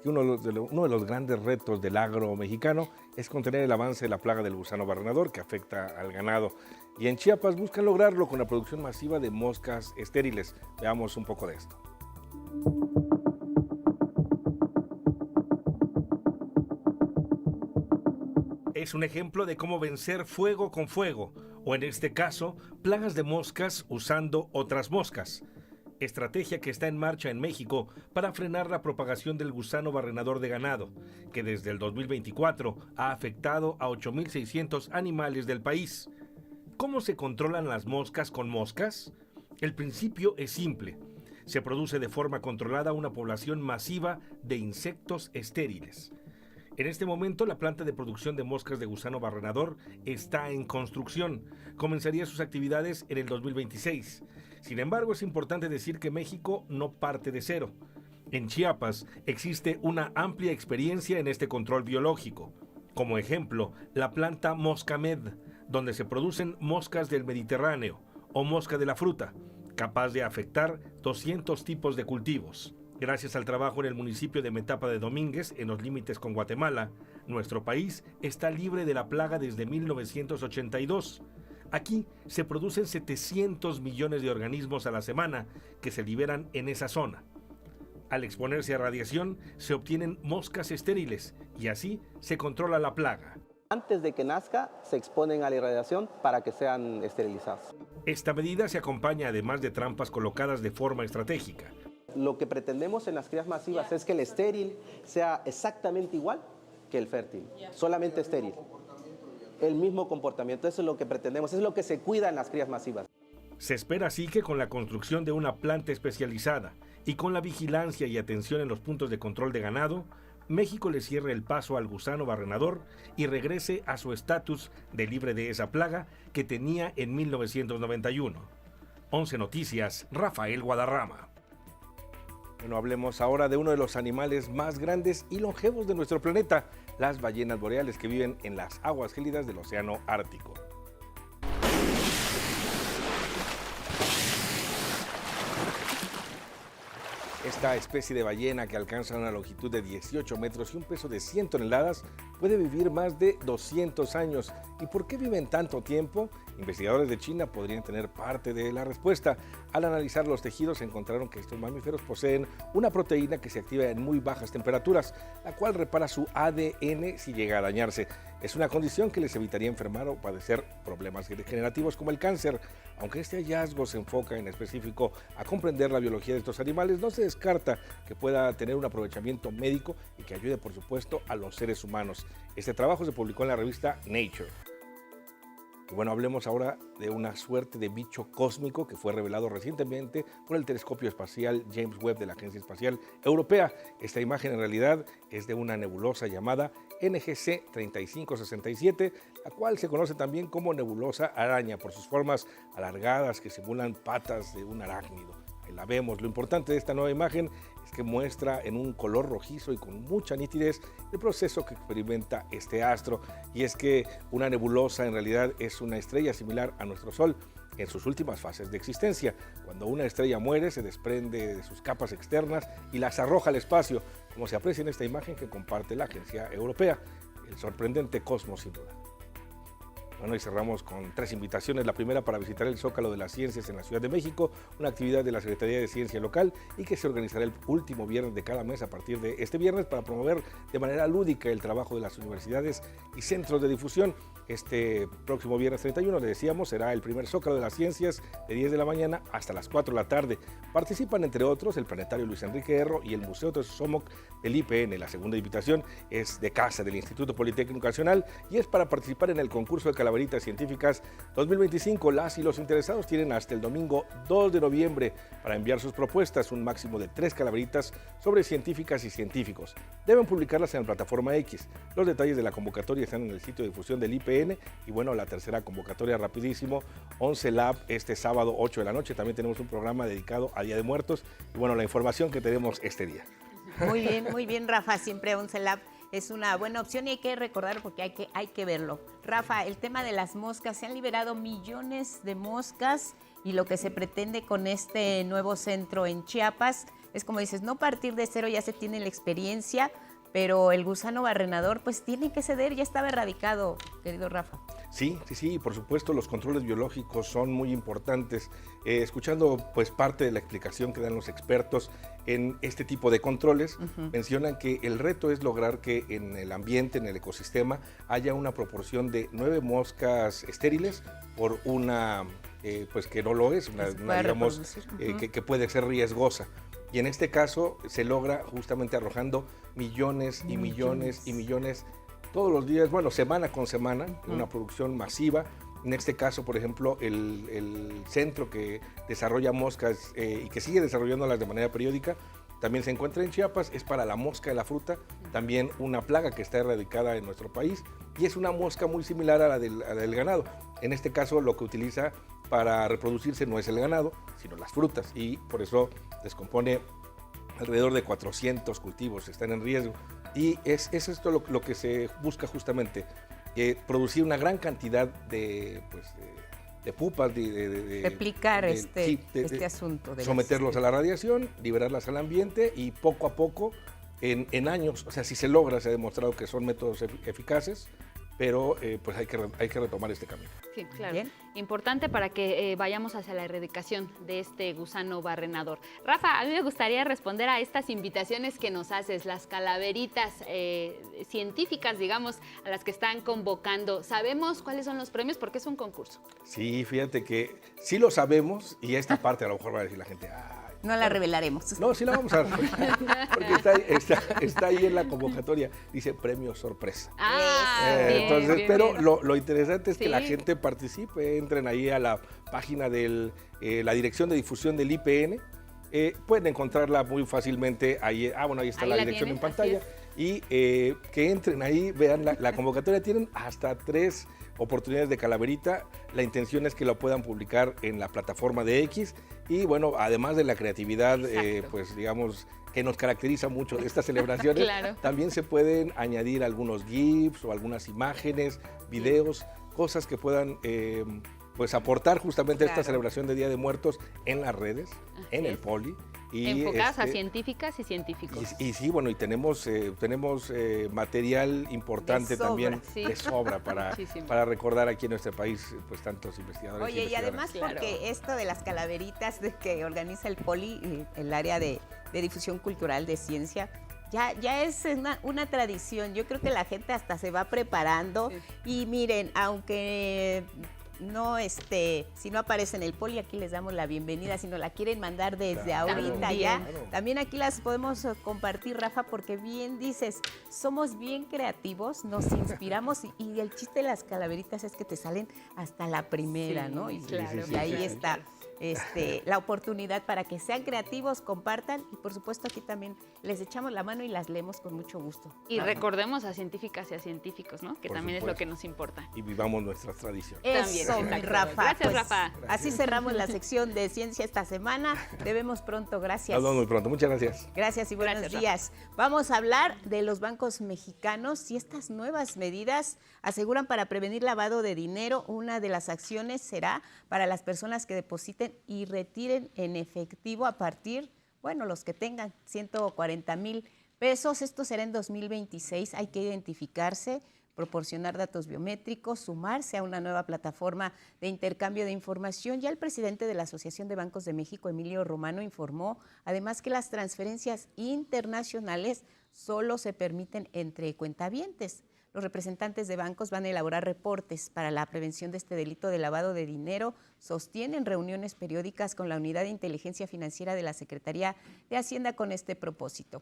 S21: uno de los grandes retos del agro mexicano es contener el avance de la plaga del gusano barrenador que afecta al ganado. Y en Chiapas buscan lograrlo con la producción masiva de moscas estériles. Veamos un poco de esto. Es un ejemplo de cómo vencer fuego con fuego, o en este caso, plagas de moscas usando otras moscas. Estrategia que está en marcha en México para frenar la propagación del gusano barrenador de ganado, que desde el 2024 ha afectado a 8.600 animales del país. ¿Cómo se controlan las moscas con moscas? El principio es simple. Se produce de forma controlada una población masiva de insectos estériles. En este momento, la planta de producción de moscas de gusano barrenador está en construcción. Comenzaría sus actividades en el 2026. Sin embargo, es importante decir que México no parte de cero. En Chiapas existe una amplia experiencia en este control biológico. Como ejemplo, la planta Moscamed, donde se producen moscas del Mediterráneo o mosca de la fruta, capaz de afectar 200 tipos de cultivos. Gracias al trabajo en el municipio de Metapa de Domínguez, en los límites con Guatemala, nuestro país está libre de la plaga desde 1982. Aquí se producen 700 millones de organismos a la semana que se liberan en esa zona. Al exponerse a radiación, se obtienen moscas estériles y así se controla la plaga.
S1: Antes de que nazca, se exponen a la irradiación para que sean esterilizados.
S21: Esta medida se acompaña además de trampas colocadas de forma estratégica.
S1: Lo que pretendemos en las crías masivas es que el estéril sea exactamente igual que el fértil, solamente estéril. El mismo comportamiento, eso es lo que pretendemos, es lo que se cuida en las crías masivas.
S21: Se espera así que con la construcción de una planta especializada y con la vigilancia y atención en los puntos de control de ganado, México le cierre el paso al gusano barrenador y regrese a su estatus de libre de esa plaga que tenía en 1991. 11 Noticias, Rafael Guadarrama. Bueno, hablemos ahora de uno de los animales más grandes y longevos de nuestro planeta, las ballenas boreales que viven en las aguas gélidas del océano Ártico. Esta especie de ballena, que alcanza una longitud de 18 metros y un peso de 100 toneladas, puede vivir más de 200 años. ¿Y por qué viven tanto tiempo? Investigadores de China podrían tener parte de la respuesta. Al analizar los tejidos, encontraron que estos mamíferos poseen una proteína que se activa en muy bajas temperaturas, la cual repara su ADN si llega a dañarse. Es una condición que les evitaría enfermar o padecer problemas degenerativos como el cáncer. Aunque este hallazgo se enfoca en específico a comprender la biología de estos animales, no se descarta que pueda tener un aprovechamiento médico y que ayude, por supuesto, a los seres humanos. Este trabajo se publicó en la revista Nature. Y bueno, hablemos ahora de una suerte de bicho cósmico que fue revelado recientemente por el telescopio espacial James Webb de la Agencia Espacial Europea. Esta imagen en realidad es de una nebulosa llamada NGC 3567, la cual se conoce también como nebulosa araña por sus formas alargadas que simulan patas de un arácnido. Ahí la vemos. Lo importante de esta nueva imagen es que muestra en un color rojizo y con mucha nitidez el proceso que experimenta este astro, y es que una nebulosa en realidad es una estrella similar a nuestro Sol en sus últimas fases de existencia. Cuando una estrella muere, se desprende de sus capas externas y las arroja al espacio, como se aprecia en esta imagen que comparte la Agencia Europea. El sorprendente cosmos, sin duda. Bueno, y cerramos con 3 invitaciones. La primera, para visitar el Zócalo de las Ciencias en la Ciudad de México, una actividad de la Secretaría de Ciencia local y que se organizará el último viernes de cada mes a partir de este viernes para promover de manera lúdica el trabajo de las universidades y centros de difusión. Este próximo viernes 31, le decíamos, será el primer Zócalo de las Ciencias de 10 de la mañana hasta las 4 de la tarde. Participan, entre otros, el Planetario Luis Enrique Erro y el Museo Tesosomoc del IPN. La segunda invitación es de casa del Instituto Politécnico Nacional y es para participar en el concurso de Calaveritas Científicas 2025. Las y los interesados tienen hasta el domingo 2 de noviembre para enviar sus propuestas, un máximo de 3 calaveritas sobre científicas y científicos. Deben publicarlas en la plataforma X. Los detalles de la convocatoria están en el sitio de difusión del IPN. Y bueno, la tercera convocatoria, rapidísimo, 11 Lab, este sábado 8 de la noche. También tenemos un programa dedicado a Día de Muertos. Y bueno, la información que tenemos este día.
S3: Muy bien, Rafa, siempre 11 Lab es una buena opción y hay que recordar porque hay que verlo. Rafa, el tema de las moscas, se han liberado millones de moscas y lo que se pretende con este nuevo centro en Chiapas es como dices, no partir de cero, ya se tiene la experiencia, pero el gusano barrenador pues tiene que ceder, ya estaba erradicado, querido Rafa.
S21: Sí, por supuesto, los controles biológicos son muy importantes. Escuchando pues parte de la explicación que dan los expertos en este tipo de controles, mencionan que el reto es lograr que en el ambiente, en el ecosistema, haya una proporción de 9 moscas estériles por una, pues que no lo es, una digamos, que puede ser riesgosa. Y en este caso se logra justamente arrojando millones y millones y millones todos los días, bueno, semana con semana, una producción masiva. En este caso, por ejemplo, el centro que desarrolla moscas y que sigue desarrollándolas de manera periódica, también se encuentra en Chiapas, es para la mosca de la fruta, también una plaga que está erradicada en nuestro país, y es una mosca muy similar a la del ganado. En este caso, lo que utiliza para reproducirse no es el ganado, sino las frutas, y por eso descompone alrededor de 400 cultivos, están en riesgo. Y es esto lo que se busca justamente, producir una gran cantidad de pupas,
S3: replicar este asunto.
S21: Someterlos a la radiación, liberarlas al ambiente y poco a poco, en años, o sea, si se logra, se ha demostrado que son métodos eficaces, pero pues hay que retomar este camino.
S2: Sí, claro. Bien. Importante para que vayamos hacia la erradicación de este gusano barrenador. Rafa, a mí me gustaría responder a estas invitaciones que nos haces, las calaveritas científicas, digamos, a las que están convocando. ¿Sabemos cuáles son los premios? Porque es un concurso.
S21: Sí, fíjate que sí lo sabemos, y esta parte a lo mejor va a decir la gente,
S3: no la revelaremos.
S21: No, sí la vamos a ver, porque está ahí en la convocatoria, dice premio sorpresa.
S2: Bien,
S21: entonces,
S2: bien,
S21: pero
S2: bien.
S21: Lo interesante es que la gente participe, entren ahí a la página de la Dirección de Difusión del IPN, pueden encontrarla muy fácilmente, ahí está ahí la dirección en pantalla, y que entren ahí, vean la convocatoria, tienen hasta 3 oportunidades de calaverita. La intención es que lo puedan publicar en la plataforma de X, y bueno, además de la creatividad, pues digamos, que nos caracteriza mucho de estas celebraciones,
S2: Claro.
S21: También se pueden añadir algunos GIFs o algunas imágenes, videos, cosas que puedan pues aportar justamente a esta celebración de Día de Muertos en las redes, en el Poli. Y
S2: enfocadas a científicas y científicos.
S21: Y sí, bueno, y tenemos material importante también de sobra para recordar aquí en nuestro país pues tantos investigadores.
S3: Oye, y además porque esto de las calaveritas que organiza el Poli, el área de difusión cultural de ciencia, ya es una tradición. Yo creo que la gente hasta se va preparando. Y miren, aunque si no aparece en el Poli, aquí les damos la bienvenida. Si nos la quieren mandar desde ahorita ya, también aquí las podemos compartir, Rafa, porque bien dices, somos bien creativos, nos inspiramos y el chiste de las calaveritas es que te salen hasta la primera, ¿no? Y ahí está la oportunidad para que sean creativos, compartan, y por supuesto aquí también les echamos la mano y las leemos con mucho gusto.
S2: Y recordemos a científicas y a científicos, ¿no? Que
S21: por
S2: también
S21: supuesto.
S2: es lo que nos importa.
S21: Y vivamos nuestras tradiciones.
S3: Eso, mi Rafa.
S2: Gracias,
S3: pues,
S2: Rafa.
S3: Así cerramos la sección de ciencia esta semana. Te vemos pronto, gracias.
S21: Nos vemos muy pronto, muchas gracias.
S3: Gracias y buenos días. Vamos a hablar de los bancos mexicanos y estas nuevas medidas aseguran para prevenir lavado de dinero. Una de las acciones será para las personas que depositen y retiren en efectivo a partir, los que tengan 140,000 pesos. Esto será en 2026. Hay que identificarse, proporcionar datos biométricos, sumarse a una nueva plataforma de intercambio de información. Ya el presidente de la Asociación de Bancos de México, Emilio Romano, informó además que las transferencias internacionales solo se permiten entre cuentavientes. Los representantes de bancos van a elaborar reportes para la prevención de este delito de lavado de dinero, sostienen reuniones periódicas con la Unidad de Inteligencia Financiera de la Secretaría de Hacienda con este propósito.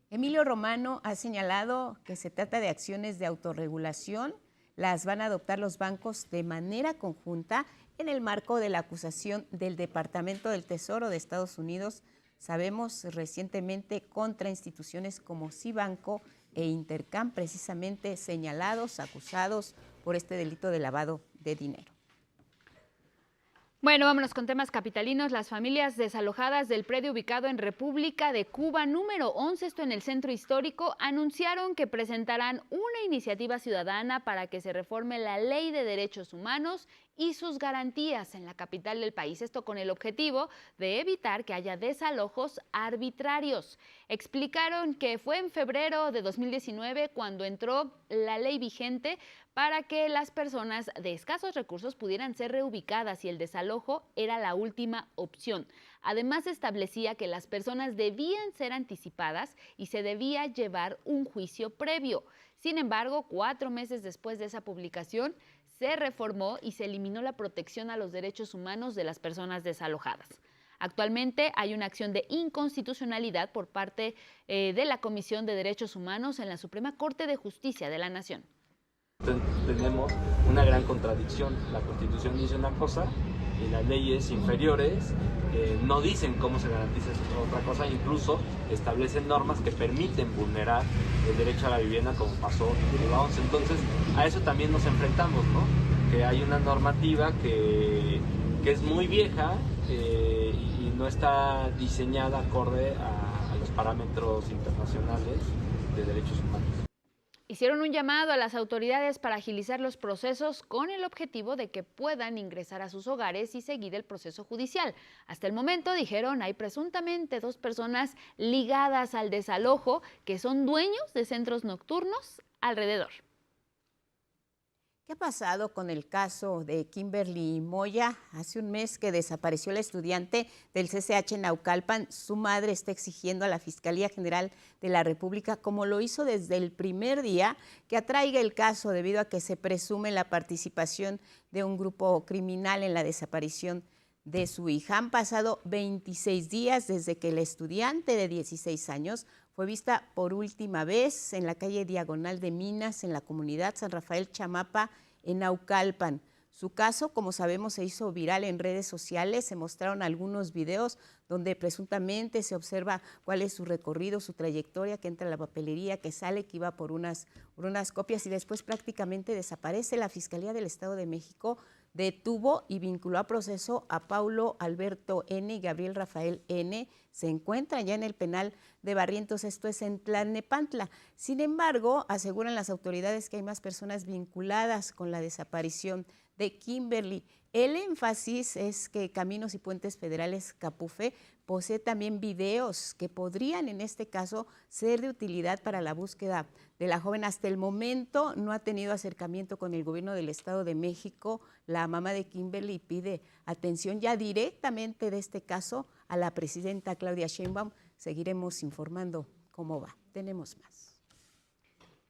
S3: Emilio Romano ha señalado que se trata de acciones de autorregulación, las van a adoptar los bancos de manera conjunta en el marco de la acusación del Departamento del Tesoro de Estados Unidos, sabemos recientemente contra instituciones como Cibanco e Intercam, precisamente señalados, acusados por este delito de lavado de dinero.
S2: Bueno, vámonos con temas capitalinos. Las familias desalojadas del predio ubicado en República de Cuba número 11, esto en el centro histórico, anunciaron que presentarán una iniciativa ciudadana para que se reforme la Ley de Derechos Humanos y sus garantías en la capital del país. Esto con el objetivo de evitar que haya desalojos arbitrarios. Explicaron que fue en febrero de 2019 cuando entró la ley vigente para que las personas de escasos recursos pudieran ser reubicadas y el desalojo era la última opción. Además, establecía que las personas debían ser anticipadas y se debía llevar un juicio previo. Sin embargo, 4 meses después de esa publicación, se reformó y se eliminó la protección a los derechos humanos de las personas desalojadas. Actualmente hay una acción de inconstitucionalidad por parte de la Comisión de Derechos Humanos en la Suprema Corte de Justicia de la Nación.
S4: Tenemos una gran contradicción. La Constitución dice una cosa y las leyes inferiores no dicen cómo se garantiza otra cosa, incluso establecen normas que permiten vulnerar el derecho a la vivienda como pasó en la 11. Entonces a eso también nos enfrentamos, ¿no? Que hay una normativa que es muy vieja y no está diseñada acorde a los parámetros internacionales de derechos humanos.
S2: Hicieron un llamado a las autoridades para agilizar los procesos con el objetivo de que puedan ingresar a sus hogares y seguir el proceso judicial. Hasta el momento, dijeron, hay presuntamente 2 personas ligadas al desalojo que son dueños de centros nocturnos alrededor.
S3: ¿Qué ha pasado con el caso de Kimberly Moya? Hace un mes que desapareció la estudiante del CCH en Naucalpan. Su madre está exigiendo a la Fiscalía General de la República, como lo hizo desde el primer día, que atraiga el caso debido a que se presume la participación de un grupo criminal en la desaparición de su hija. Han pasado 26 días desde que la estudiante de 16 años fue vista por última vez en la calle Diagonal de Minas, en la comunidad San Rafael Chamapa, en Naucalpan. Su caso, como sabemos, se hizo viral en redes sociales. Se mostraron algunos videos donde presuntamente se observa cuál es su recorrido, su trayectoria, que entra a la papelería, que sale, que iba por unas copias y después prácticamente desaparece. La Fiscalía del Estado de México detuvo y vinculó a proceso a Paulo Alberto N. y Gabriel Rafael N. Se encuentran ya en el penal de Barrientos, esto es en Tlalnepantla. Sin embargo, aseguran las autoridades que hay más personas vinculadas con la desaparición de Kimberly. El énfasis es que Caminos y Puentes Federales Capufe posee también videos que podrían, en este caso, ser de utilidad para la búsqueda de la joven. Hasta el momento no ha tenido acercamiento con el gobierno del Estado de México. La mamá de Kimberly pide atención ya directamente de este caso a la presidenta Claudia Sheinbaum. Seguiremos informando cómo va. Tenemos más.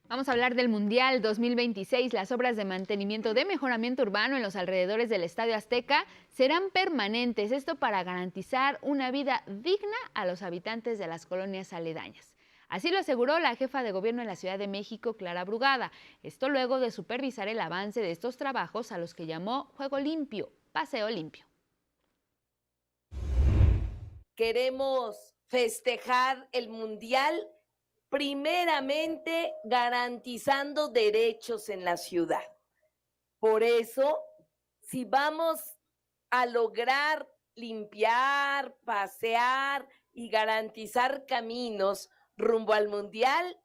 S2: Vamos a hablar del Mundial 2026. Las obras de mantenimiento de mejoramiento urbano en los alrededores del Estadio Azteca serán permanentes. Esto para garantizar una vida digna a los habitantes de las colonias aledañas. Así lo aseguró la jefa de gobierno de la Ciudad de México, Clara Brugada. Esto luego de supervisar el avance de estos trabajos a los que llamó Juego Limpio, Paseo Limpio.
S10: Queremos festejar el Mundial primeramente garantizando derechos en la ciudad. Por eso, si vamos a lograr limpiar, pasear y garantizar caminos rumbo al Mundial,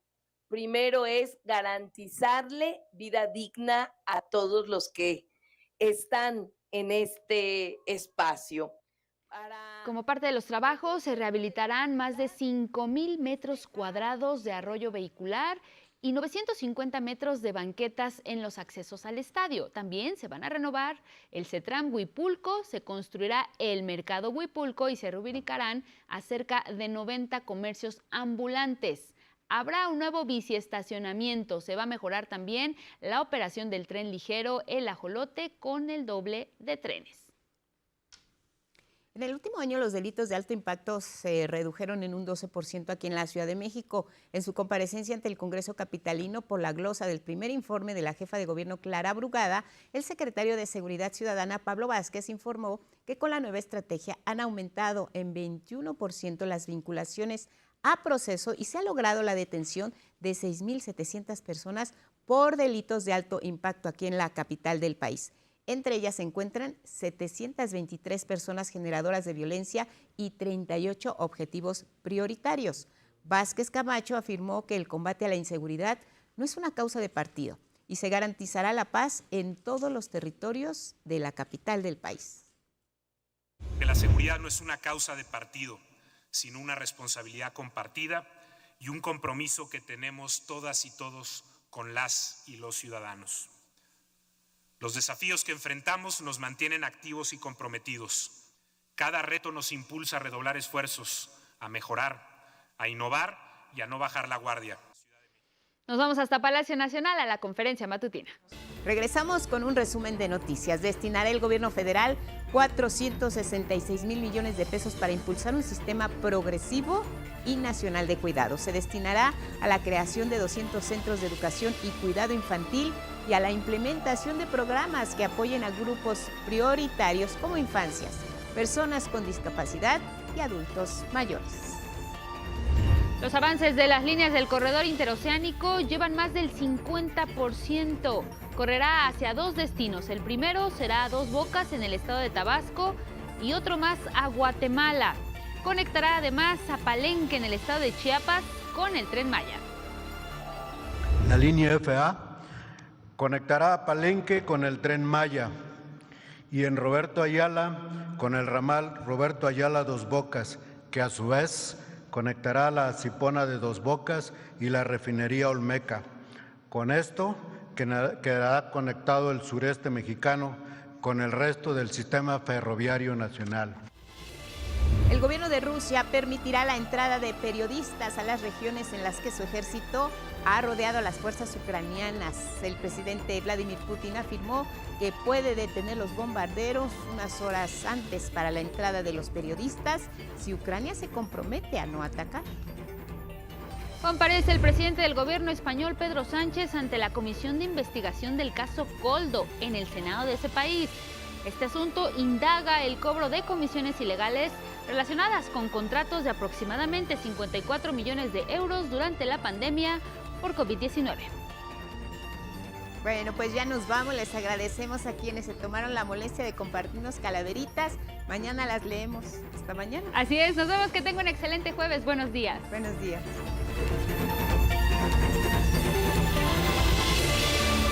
S10: primero es garantizarle vida digna a todos los que están en este espacio.
S2: Como parte de los trabajos, se rehabilitarán más de 5,000 metros cuadrados de arroyo vehicular y 950 metros de banquetas en los accesos al estadio. También se van a renovar el CETRAM Huipulco, se construirá el Mercado Huipulco y se reubicarán a cerca de 90 comercios ambulantes. Habrá un nuevo biciestacionamiento, se va a mejorar también la operación del tren ligero El Ajolote con el doble de trenes.
S3: En el último año los delitos de alto impacto se redujeron en un 12% aquí en la Ciudad de México. En su comparecencia ante el Congreso capitalino por la glosa del primer informe de la jefa de gobierno Clara Brugada, el secretario de Seguridad Ciudadana Pablo Vázquez informó que con la nueva estrategia han aumentado en 21% las vinculaciones a proceso y se ha logrado la detención de 6,700 personas por delitos de alto impacto aquí en la capital del país. Entre ellas se encuentran 723 personas generadoras de violencia y 38 objetivos prioritarios. Vázquez Camacho afirmó que el combate a la inseguridad no es una causa de partido y se garantizará la paz en todos los territorios de la capital del país.
S7: Que la seguridad no es una causa de partido, sino una responsabilidad compartida y un compromiso que tenemos todas y todos con las y los ciudadanos. Los desafíos que enfrentamos nos mantienen activos y comprometidos. Cada reto nos impulsa a redoblar esfuerzos, a mejorar, a innovar y a no bajar la guardia.
S2: Nos vamos hasta Palacio Nacional a la conferencia matutina.
S3: Regresamos con un resumen de noticias. Destinará el gobierno federal 466,000 millones de pesos para impulsar un sistema progresivo y nacional de cuidados. Se destinará a la creación de 200 centros de educación y cuidado infantil y a la implementación de programas que apoyen a grupos prioritarios como infancias, personas con discapacidad y adultos mayores.
S2: Los avances de las líneas del corredor interoceánico llevan más del 50%. Correrá hacia 2 destinos. El primero será a Dos Bocas en el estado de Tabasco y otro más a Guatemala. Conectará además a Palenque en el estado de Chiapas con el Tren Maya.
S8: La línea FA conectará a Palenque con el Tren Maya y en Roberto Ayala con el ramal Roberto Ayala Dos Bocas, que a su vez conectará la Cipona de Dos Bocas y la refinería Olmeca. Con esto quedará conectado el sureste mexicano con el resto del sistema ferroviario nacional.
S3: El gobierno de Rusia permitirá la entrada de periodistas a las regiones en las que su ejército ha rodeado a las fuerzas ucranianas. El presidente Vladimir Putin afirmó que puede detener los bombarderos unas horas antes para la entrada de los periodistas si Ucrania se compromete a no atacar.
S2: Comparece el presidente del gobierno español, Pedro Sánchez, ante la Comisión de Investigación del caso Koldo en el Senado de ese país. Este asunto indaga el cobro de comisiones ilegales relacionadas con contratos de aproximadamente 54 millones de euros durante la pandemia por COVID-19.
S3: Bueno, pues ya nos vamos. Les agradecemos a quienes se tomaron la molestia de compartirnos calaveritas. Mañana las leemos. Hasta mañana.
S2: Así es, nos vemos. Que tenga un excelente jueves. Buenos días.
S3: Buenos días.